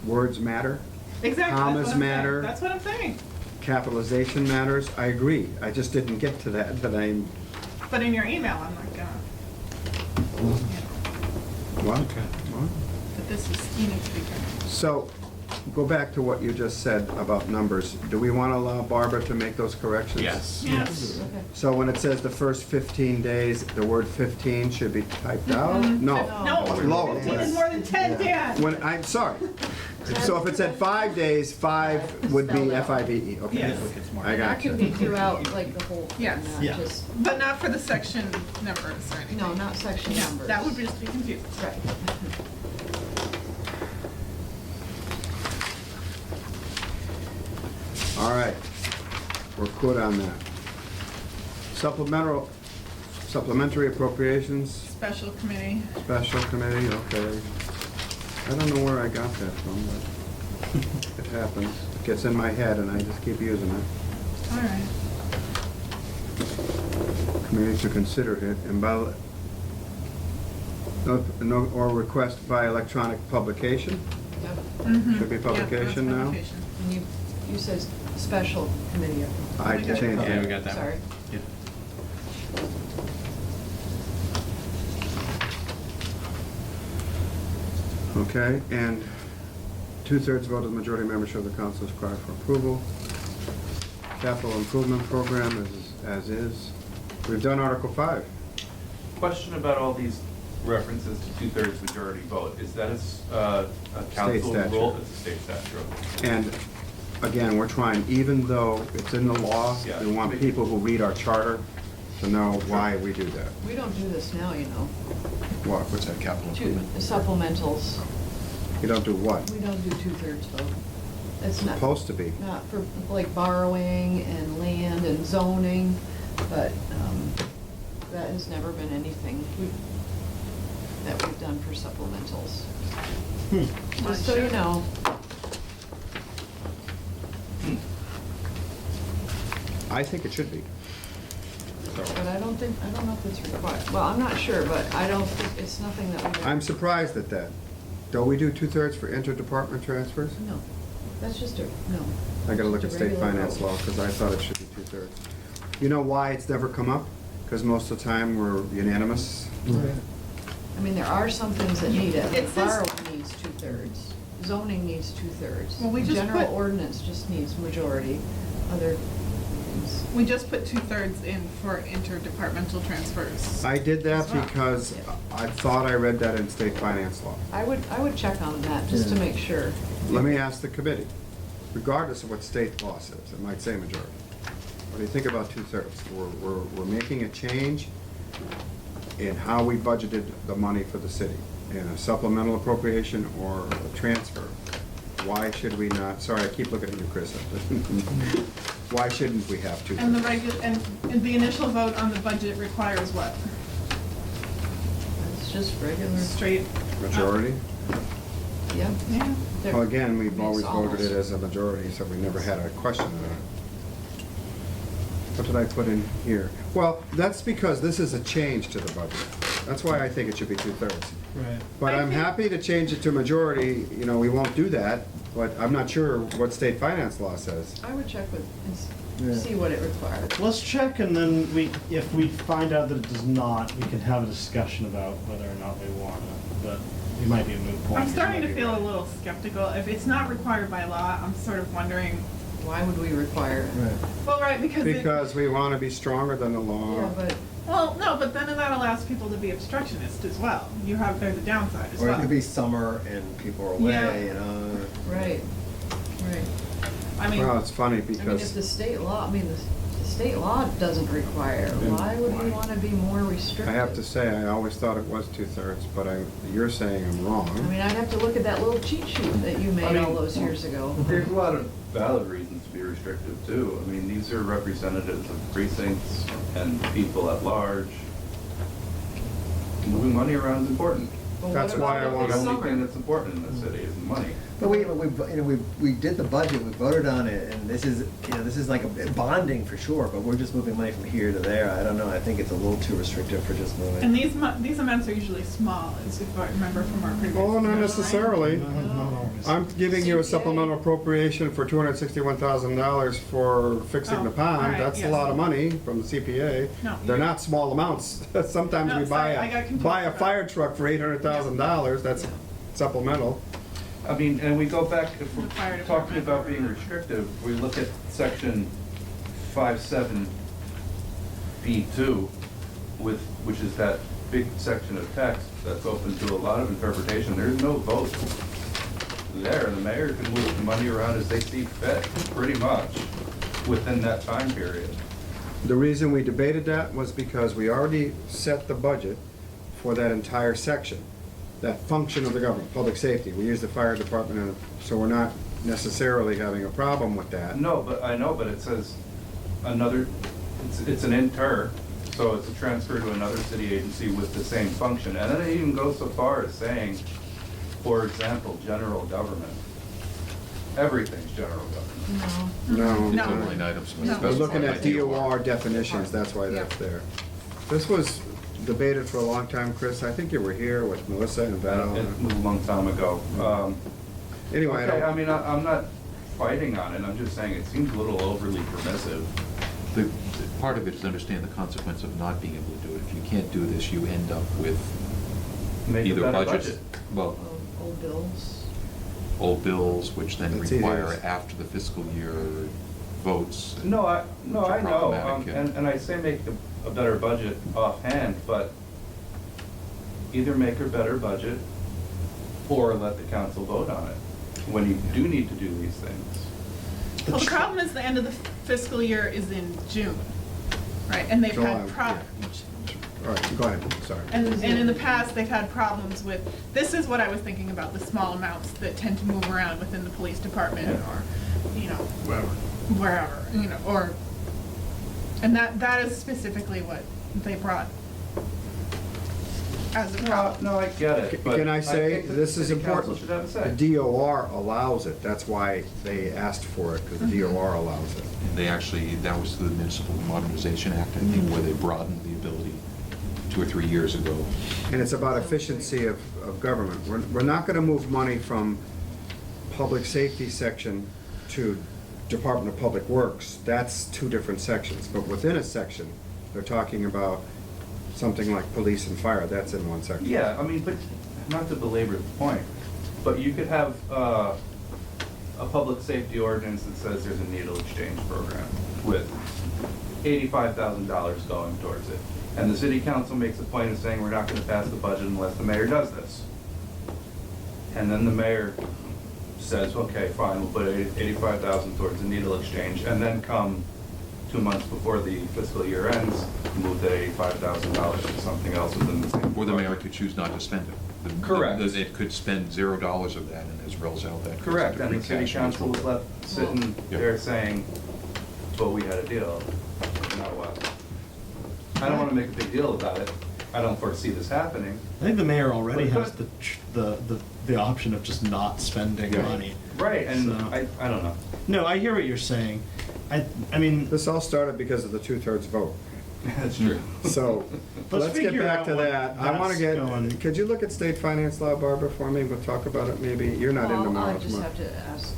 Words matter, Exactly. Commas that's what I'm saying. matter. That's what I'm saying. capitalization matters. I agree. I just didn't get to that, but I'm, But in your email, I'm not gonna, what? Okay. What? but this is, you need to be careful. So, go back to what you just said about numbers. Do we want to allow Barbara to make those corrections? Yes. Yes. Okay. So when it says the first 15 days, the word 15 should be typed out? No. No, Lower. 15 is more than 10, Dan. When, I'm sorry. So if it said 5 days, 5 would be Spelled out. FIVE. Okay. Yes. I And that got can be you. throughout, like, the whole thing, Yes. not Yeah. just, But not for the section numbers or anything. no, not section Yeah, numbers. that would just be confusing. Right. All right. We're good on that. Supplementary appropriations, Special committee. special committee, okay. I don't know where I got that from, but it happens. It gets in my head and I just keep using it. All right. Committee to consider it and by, or request by electronic publication. Yep. Mhm. Should be Yeah, publication that's now? publication. And you said special committee. I changed Yeah, we that. got that one. Sorry. Yeah. Okay, and 2/3 vote of the majority membership of the council is required for approval. Capital improvement program as is. We've done Article 5. Question about all these references to 2/3 majority vote. Is that a council statute. rule? It's a state statute. And again, we're trying, even though it's in the law, Yeah. we want people who read our charter to know why we do that. We don't do this now, you know. What? What's that, capital Two supplementals. You don't do what? We don't do two-thirds vote. It's not. Supposed to be. Not for, like, borrowing and land and zoning, but, that has never been anything that we've done for supplementals. Just so you know. I think it should be. But I don't know if it's required. Well, I'm not sure, but I don't think, it's nothing that we. I'm surprised at that. Don't we do 2/3 for interdepartment transfers? No, that's just a, no. I gotta look at Just a state regular finance vote. law, because I thought it should be 2/3. You know why it's never come up? Because most of the time we're unanimous. I mean, there are some things that need it. It says- Borrowing needs two-thirds, zoning needs two-thirds. Well, we just General put- ordinance just needs majority, other things. We just put 2/3 in for interdepartmental transfers. I did that As well. because I thought I read that in state finance law. I would check on that, just to Yeah. make sure. Let me ask the committee, regardless of what state law says, it might say majority. What do you think about 2/3? We're making a change in how we budgeted the money for the city, in a supplemental appropriation or a transfer. Why should we not, sorry, I keep looking at you, Chris. Why shouldn't we have 2/3? And and the initial vote on the budget requires what? It's just regular, Straight? Majority? yeah. Yeah. They're- Well, again, I we've mean, always it's voted it almost- as a majority, so we never had a question on it. What did I put in here? Well, that's because this is a change to the budget. That's why I think it should be 2/3. Right. But I'm happy to change it to majority, you know, we won't do that, but I'm not sure what state finance law says. I would check with, Yeah. and see what it requires. Let's check, and then if we find out that it does not, we can have a discussion about whether or not we want it, but it might be a moot point. I'm starting to You might be feel a right. little skeptical. If it's not required by law, I'm sort of wondering, Why would we require it? Right. well, right, because Because we want to be stronger than the Yeah, law. but, well, no, but then that allows people to be obstructionist as well. There's a downside as Or well. it could be summer and people are away, Yeah. you know. right, right. I mean, Well, it's funny I mean, if because, the state law, the state law doesn't require, why would we wanna be more restrictive? I have to say, I always thought it was 2/3, but you're saying I'm wrong. I mean, I'd have to look at that little cheat sheet that you I made mean- all those years ago. There's a lot of valid reasons to be restrictive too. I mean, these are representatives of precincts and people at large. Moving money around is important. But what That's about why I in the wanna- The only summer? thing that's important in the city is money. But we did the budget, we voted on it, and this is like a bonding for sure, but we're just moving money from here to there. I don't know, I think it's a little too restrictive for just moving. and these amounts are usually small, as if I remember from our previous. Oh, not necessarily. No, not always. I'm giving you a CPA. supplemental appropriation for $261,000 for fixing the Oh, all pond. right, That's a yes. lot of money from the CPA. No, They're you're- not small amounts. Sometimes No, we sorry, I got confused buy a about fire it. truck for $800,000. That's Yeah. supplemental. I mean, and we go back, if The fire we're talking department. about being restrictive, we look at section 57B2 which is that big section of text that's open to a lot of interpretation. There's no vote there. The mayor can move the money around as they see fit, pretty much, within that time period. The reason we debated that was because we already set the budget for that entire section, that function of the government, public safety. We use the fire department, so we're not necessarily having a problem with that. No, but I know, but it says another, it's an inter, so it's a transfer to another city agency with the same function. And then it even goes so far as saying, for example, general government. Everything's general government. No. No. No. Line items No. We're looking at specified by DOR definitions, that's why that's there. This was debated for a long time, Chris. I think you were here with Melissa and Val. It was a long time ago. Anyway, Okay, I mean, I'm not fighting on it, I'm just saying it seems a little overly permissive. The part of it is understand the consequence of not being able to do it. If you can't do this, you end up with Make a either better budgets, budget. well, Old bills. old bills, which then It's either require is. after the fiscal year votes. No, I which are know, problematic, and I say make a better budget offhand, but either make a better budget or let the council vote on it, when you do need to do these things. Well, the problem is the end of the fiscal year is in June, right? And they've July, had All right, go ahead, sorry. And in the past, they've had problems with, this is what I was thinking about, the small amounts that tend to move around within the police department or, you know, wherever, you know, or, and that is specifically what they brought as a problem. No, I get it, but Can I say, think the this is city council important? should have a say. The DOR allows it, that's why they asked for it, because the DOR allows it. And they actually, that was the Municipal Modernization Act, I think, where they broadened the ability 2 or 3 years ago. And it's about efficiency of government. We're not gonna move money from public safety section to Department of Public Works. That's 2 different sections, but within a section, they're talking about something like police and fire, that's in one section. Yeah, I mean, but not to belabor the point, but you could have a public safety ordinance that says there's a needle exchange program with $85,000 going towards it. And the city council makes a point of saying we're not gonna pass the budget unless the mayor does this. And then the mayor says, okay, fine, we'll put 85,000 towards the needle exchange, and then come 2 months before the fiscal year ends, move that $85,000 to something else within the same. Or the mayor budget. could choose not to spend it. Correct. It could spend $0 of that, and as rolls out, that goes Correct, into and the free city cash council was neutral. left sitting Yeah. there saying, well, we had a deal, now what? I don't wanna make a big deal about it, I don't foresee this happening. I think the mayor already But has the option of just not spending Yeah. money. Right, and So- I don't know. No, I hear what you're saying. I mean, This all started because of the 2/3 vote. That's true. So, Let's let's get figure back out to what that. I wanna that's get, going- could you look at state finance law, Barbara, for me? We'll talk about it maybe. You're not in Well, tomorrow. I just have to ask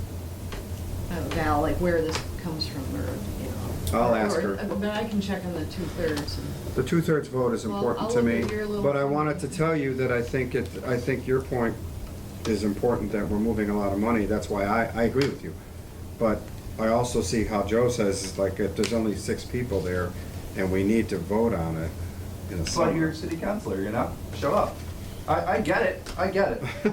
Val, like, where this comes from, or, you know. I'll ask or- her. But I can check on the 2/3 and. The 2/3 vote is Well, important I'll to look me, at your little but I thing. wanted to tell you that I think your point is important, that we're moving a lot of money. That's why I agree with you. But I also see how Joe says, like, if there's only 6 people there and we need to vote on it in a But you're summer. a city councilor, you know, show up. I get it,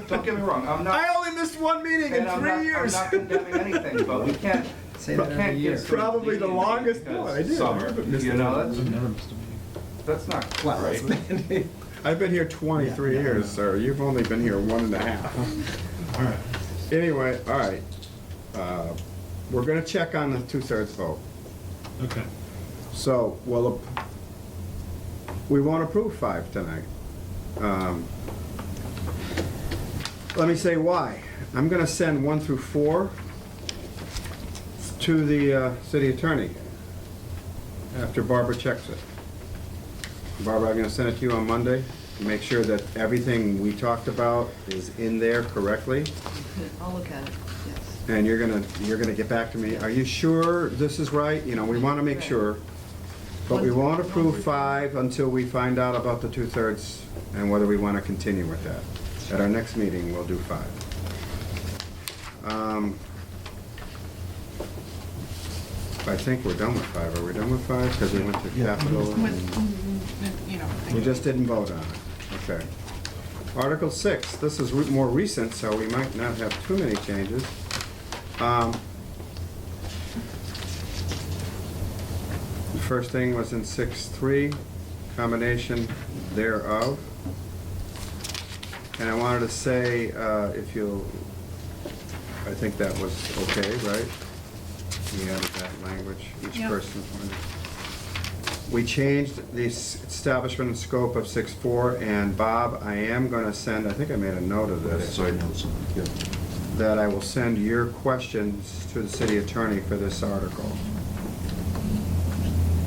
don't get me wrong, I'm not. I only missed 1 meeting in and I'm 3 not- years. I'm not condemning anything, but we can't. Say that we can't every year. get some Probably the digging longest- because no, I did. I Summer, haven't missed you it. know, I've never missed a meeting. that's not Well, right. I've been here 23 Yeah, years, yeah. sir. You've only been here 1.5. All right. Anyway, all right. We're gonna check on the 2/3 vote. Okay. So, well, we won't approve 5 tonight. Let me say why. I'm gonna send 1 through 4 to the city attorney after Barbara checks it. Barbara, I'm gonna send it to you on Monday, to make sure that everything we talked about is in there correctly. I'll look at it, yes. And you're gonna get back to me, are you sure this is right? You know, we wanna make Right. sure, but we won't approve 5 until we find out about the 2/3 and whether we wanna continue with that. At our next meeting, we'll do 5. I think we're done with 5. Are we done with 5? Because we went to Yeah. capital and With, you know. we just didn't vote on it. Okay. Article 6, this is more recent, so we might not have too many changes. The first thing was in 6.3, combination thereof. And I wanted to say, if you'll, I think that was okay, right? We added that language, each Yeah. person. We changed the establishment and scope of 6.4, and Bob, I am gonna send, I think I made a note of this, So I know something, yeah. that I will send your questions to the city attorney for this article.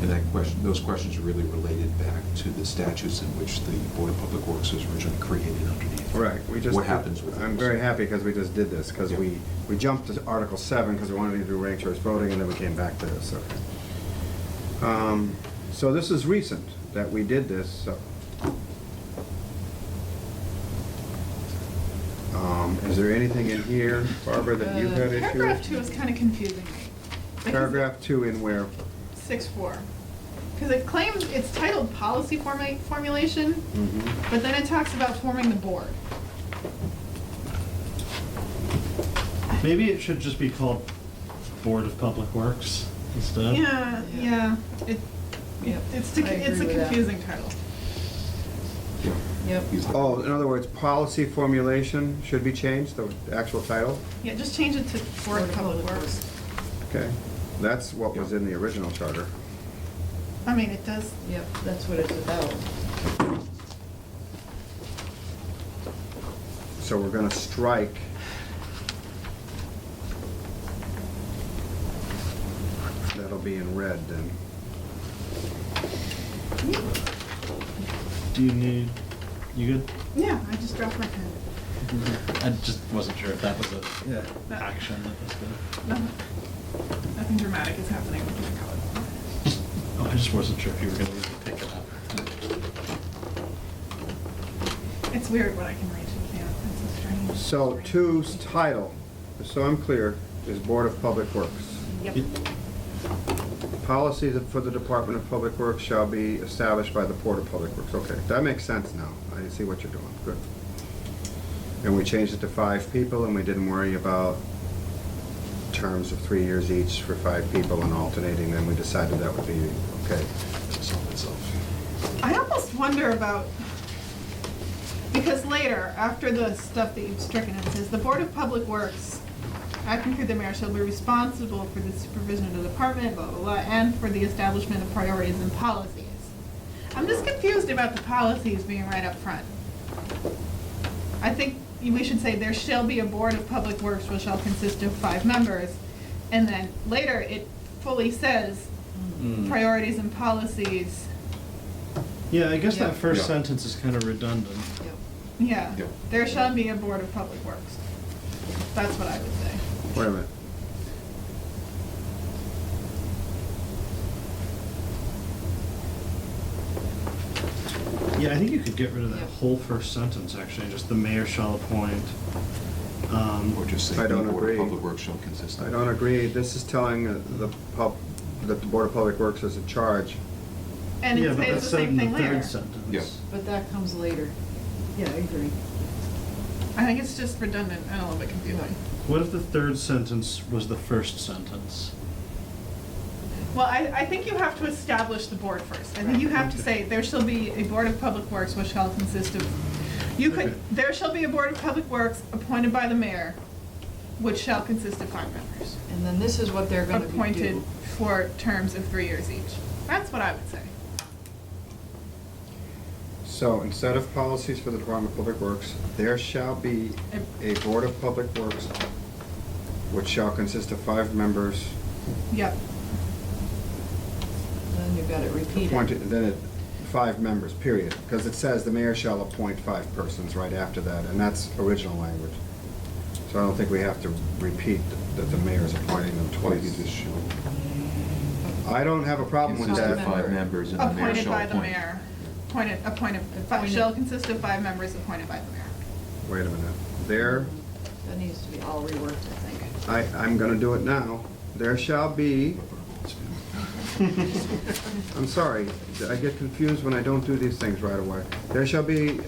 And that question, those questions are really related back to the statutes in which the Board of Public Works was originally created underneath. Right, we just. What happens with I'm those? very happy because we just did this, because Yeah. we jumped to Article 7 because we wanted to do ranked choice voting, and then we came back to this, okay. So this is recent that we did this, so. Is there anything in here, Barbara, that you had issue Paragraph with? 2 is kind of confusing me. Because Paragraph 2 in where? 6.4. Because it claims, it's titled policy formulation, Mhm. but then it talks about forming the board. Maybe it should just be called Board of Public Works instead. Yeah, yeah. Yep, It's I a agree with that. confusing title. Yep. Oh, in other words, policy formulation should be changed, the actual title? Yeah, just change it to Board of Public Works. Okay, that's what was in the original charter. I mean, it does, Yep, that's what it's about. So we're gonna strike. That'll be in red then. Do you need, you good? yeah, I just dropped my pen. I just wasn't sure if that was a Yeah. action that was good. Nothing dramatic is happening with my color. Oh, I just wasn't sure if you were gonna really pick it up. It's weird what I can reach and can't, it's so strange. So two's title, so I'm clear, is Board of Public Works. Yep. Policies for the Department of Public Works shall be established by the Board of Public Works. Okay, that makes sense now. I see what you're doing. Good. And we changed it to 5 people, and we didn't worry about terms of 3 years each for 5 people and alternating them. We decided that would be okay to solve itself. I almost wonder about, because later, after the stuff that you've stricken, it says, the Board of Public Works, acting through the mayor, shall be responsible for the supervision of the department, blah, blah, blah, and for the establishment of priorities and policies. I'm just confused about the policies being right up front. I think we should say there shall be a Board of Public Works which shall consist of 5 members, and then later it fully says priorities and policies. Yeah, I guess Yeah. that first Yeah. sentence is kind of redundant. Yep. Yeah, Yep. there shall be a Board of Public Works. That's what I would say. Wait a minute. Yeah, I think you could get rid of that Yeah. whole first sentence, actually, just the mayor shall appoint. Or just say I the don't Board agree. of Public Works shall consist of. I don't agree. This is telling that the Board of Public Works is in charge. And Yeah, it but says that's the said same in thing the later. third sentence. Yeah. But that comes later. Yeah, I agree. I think it's just redundant and a little bit confusing. What if the third sentence was the first sentence? Well, I think you have to establish the board first. I think you have to say, there shall be a Board of Public Works which shall consist of, you could, Okay. there shall be a Board of Public Works appointed by the mayor, which shall consist of 5 members, And then this is what they're gonna be appointed do. for terms of 3 years each. That's what I would say. So instead of policies for the Department of Public Works, there shall be a Board of Public Works which shall consist of 5 members Yep. Then you've got it repeated. appointed, then 5 members, period. Because it says the mayor shall appoint 5 persons right after that, and that's original language. So I don't think we have to repeat that the mayor is appointing them Or you twice. just show. I don't have a problem with Consist of that. 5 members and the mayor Appointed shall by appoint. the mayor. Appointed, Appointed. shall consist of 5 members appointed by the mayor. Wait a minute. There, That needs to be all reworked, I think. I'm gonna do it now. There shall be, I'm sorry, I get confused when I don't do these things right away. There shall be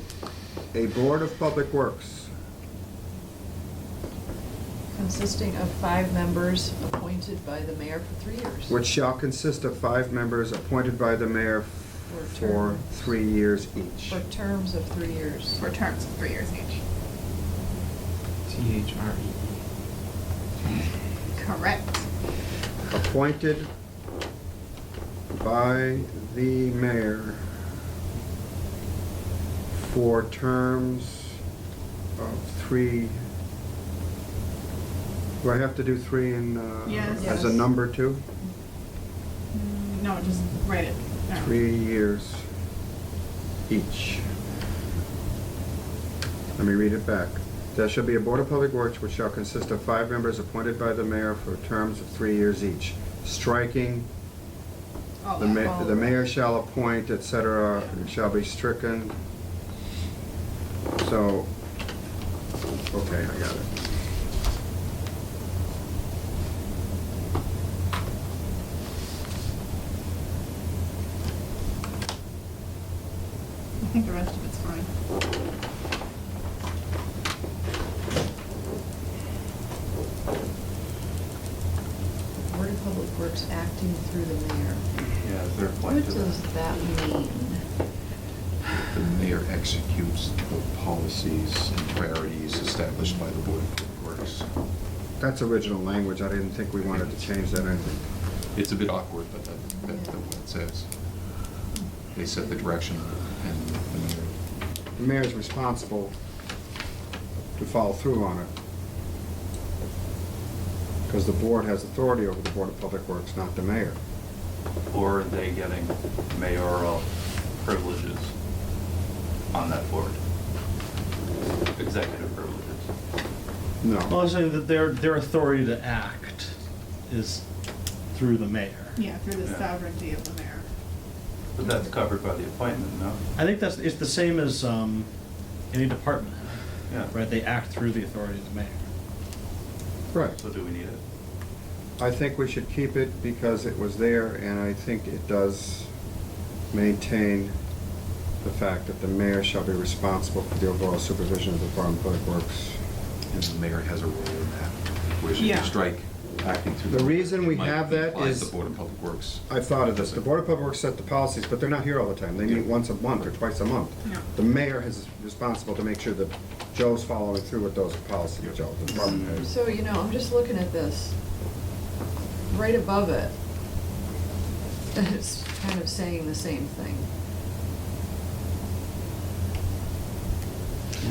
a Board of Public Works Consisting of 5 members appointed by the mayor for 3 years. which shall consist of 5 members appointed by the mayor for term. 3 years each. For terms of 3 years. For terms of 3 years each. THRE. Correct. Appointed by the mayor for terms of 3. Do I have to do 3 in, Yes. as a Yes. number too? No, just write it. No. 3 years each. Let me read it back. There shall be a Board of Public Works which shall consist of 5 members appointed by the mayor for terms of 3 years each. Striking, All the that. the mayor shall appoint, et cetera, shall be stricken. So, okay, I got it. I think the rest of it's fine. Board of Public Works acting through the mayor. Yeah, is there a point What to does that? that mean? The mayor executes the policies and priorities established by the Board of Public Works. That's original language, I didn't think we wanted to change that anything. It's a bit awkward, but that's what it says. They set the direction and the mayor. The mayor's responsible to follow through on it. Because the board has authority over the Board of Public Works, not the mayor. Or are they getting mayoral privileges on that board? Executive privileges? Well, No. I'm saying that their authority to act is through the mayor. Yeah, through the Yeah. sovereignty of the mayor. But that's covered by the appointment, no? I think it's the same as any department head, Yeah. right? They act through the authority of the mayor. Right. So do we need it? I think we should keep it because it was there, and I think it does maintain the fact that the mayor shall be responsible for the overall supervision of the Department of Public Works. And the mayor has a role in that. Where should Yeah. you strike acting through? The reason we might have that imply is- The Board of Public Works. I've thought of this, the Board of Public Works set the policies, but they're not here all the time. They meet once a month or twice a month. Yeah. The mayor is responsible to make sure that Joe's following through with those policies, Joe, the department head. So, you know, I'm just looking at this. Right above it, it's kind of saying the same thing.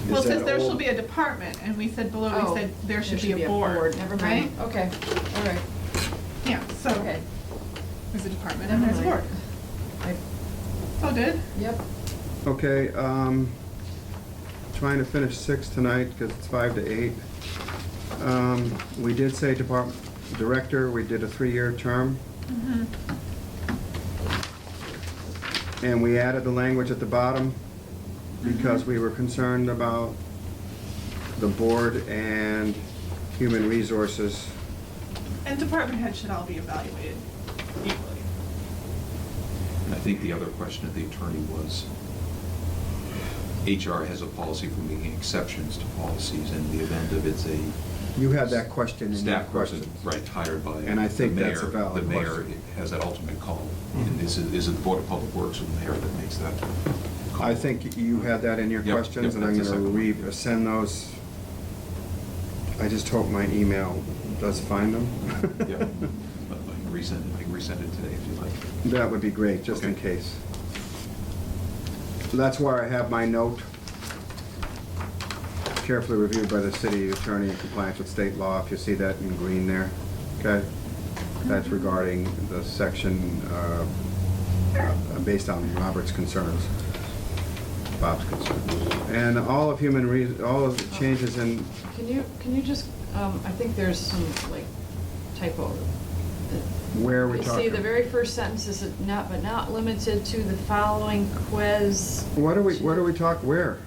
Well, it Is says that there shall old? be a department, and we said below, Oh, we said there should be a board, Never right? mind. Okay, all right, Yeah, so okay. there's a department and there's a board. I, Oh, did? yep, Okay, trying to finish 6 tonight because it's 5 to 8. We did say department director, we did a 3-year term. Mm-hmm. And we added the language at the bottom because we were concerned about the board and human resources. And department heads should all be evaluated equally. And I think the other question of the attorney was, HR has a policy for making exceptions to policies in the event of it's a You had that question in your staff person, question. right, hired by And I think the that's a mayor. valid The mayor question. has that ultimate call. Mhm. And is it the Board of Public Works or the mayor that makes that call? I think you had that in your Yep, questions, yep, and I'm that's the gonna second one. send those. I just hope my email does find them. Yeah. But I can resend it today if you like. That would be great, just in Okay. case. So that's where I have my note. Carefully reviewed by the city attorney in compliance with state law, if you see that in green there, okay? That's regarding the section, based on Robert's concerns, Bob's concerns. And all of all of the changes in, can you just, I think there's some, like, typo. where are we You talking? see, the very first sentence is not, but not limited to the following ques. What are we where?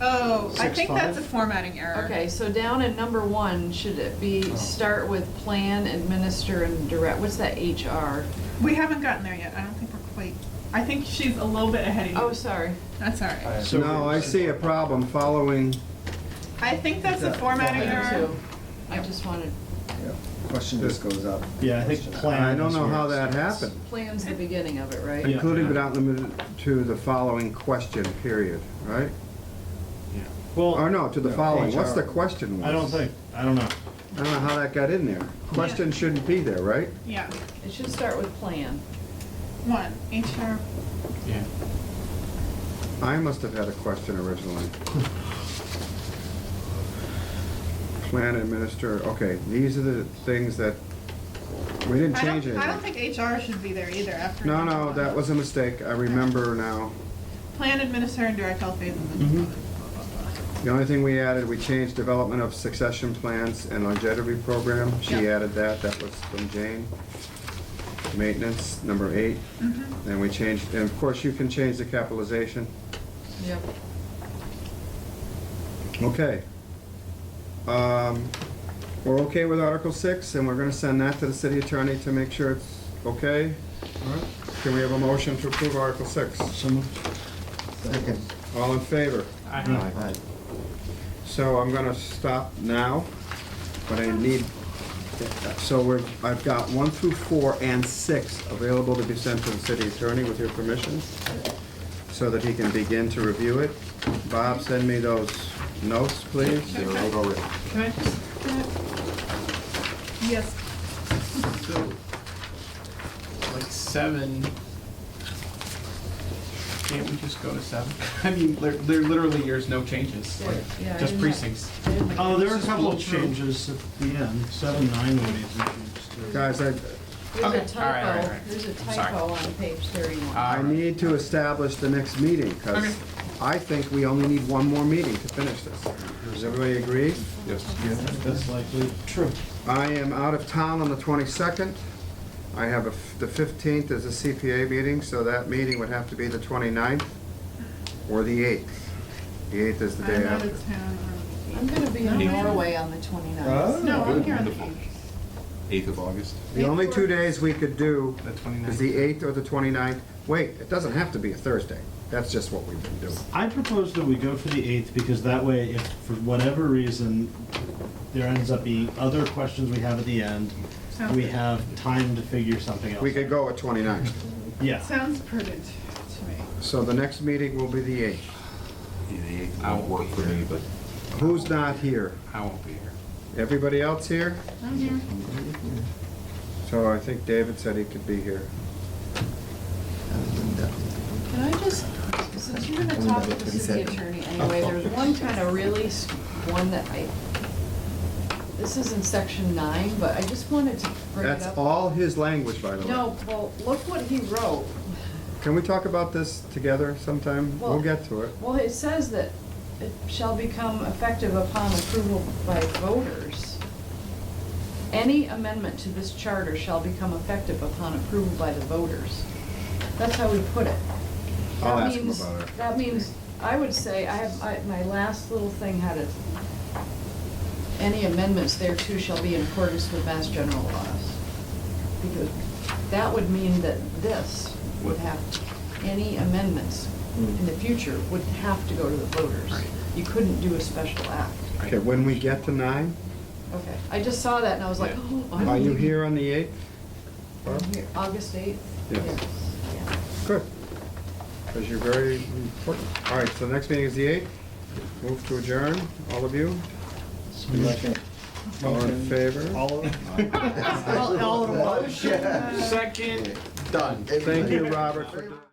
Oh, I think 6.5? that's a formatting error. Okay, so down in number 1, should it be, start with plan, administer, and direct, what's that HR? We haven't gotten there yet. I don't think we're quite, I think she's a little bit ahead of you. Oh, sorry. That's all right. So- No, I see a problem following, I think that's a That- formatting I do error. too. I just wanted, Yeah. Question just goes up. Yeah, I think Question plan- I don't is know where how it that starts. happened. plan's the beginning of it, right? Yeah. Including but not limited to the following question, period, right? Yeah. Well, Or no, to the No, following, what's the HR. question? I don't know. I don't know how that got in there. Question shouldn't be there, right? Yeah. It should start with plan. 1, HR. Yeah. I must have had a question originally. Plan, administer, okay, these are the things that, we didn't change anything. I don't think HR should be there either after. No, no, HR. that was a mistake, I remember now. Plan, administer, and direct health aides and Mhm. then blah, blah, blah. The only thing we added, we changed development of succession plans and longevity program. She Yep. added that was from Jane. Maintenance, number 8. Mhm. And we changed, and of course, you can change the capitalization. Yep. Okay. We're okay with Article 6, and we're gonna send that to the city attorney to make sure it's okay. All right. Can we have a motion to approve Article 6? So moved. Second. All in favor? Aye. So I'm gonna stop now, but I need, so I've got 1 through 4 and 6 available to be sent to the city attorney with your permission. So so that he can begin to review it. Bob, send me those notes, please. They're out already. Can I just, yes, So, like 7, can't we just go to 7? I mean, there literally, there's no changes, like, Yeah, I just didn't have- precincts. I didn't have- Oh, there are a Just couple of blow through. changes at the end, 7, 9 will need some changes too. Guys, There's Okay, a all right, typo, right. there's a I'm sorry. typo on page 31. I need to establish the next meeting, because Okay. I think we only need one more meeting to finish this. Does everybody agree? Yes. That's likely true. I am out of town on the 22nd. I have the 15th is a CPA meeting, so that meeting would have to be the 29th or the 8th. The 8th is the day I'm out after. of town I'm gonna be in No. Norway on the 29th. on, no, I'm here on the Wonderful. 8th. 8th of August? The only 2 days we could do The is 29th. the 8th or the 29th. Wait, it doesn't have to be a Thursday. That's just what we've been doing. I propose that we go for the 8th, because that way, if for whatever reason, there ends up being other questions we have at the end, Sounds we good. have time to figure something else. We could go at 29th. Yeah. Sounds prudent to me. So the next meeting will be the 8th. Yeah, the 8th won't work for me, but Who's not here? I won't be here. Everybody else here? I'm here. So I think David said he could be here. Can I just, since you're gonna talk with the city attorney anyway, there's one kind of really, one that this is in section 9, but I just wanted to bring it up. That's all his language, by the way. No, well, look what he wrote. Can we talk about this together sometime? We'll Well- get to it. Well, it says that it shall become effective upon approval by voters. Any amendment to this charter shall become effective upon approval by the voters. That's how we put it. I'll That ask him means- about it. That means, I would say, my last little thing had it, any amendments thereto shall be in accordance with Mass General laws. Because that would mean that this would have, any amendments in the future would have to go to the voters. Right. You couldn't do a special act. Okay, when we get to 9, Okay, I just saw that and I was like, oh. I are don't you think- here on the 8th? I'm here, August 8th? Yes. Yeah. Good. Because you're very important. All right, so the next meeting is the 8th. Move to adjourn, all of you. All in favor? All of them? All in one. Second, done. Thank you, Robert, for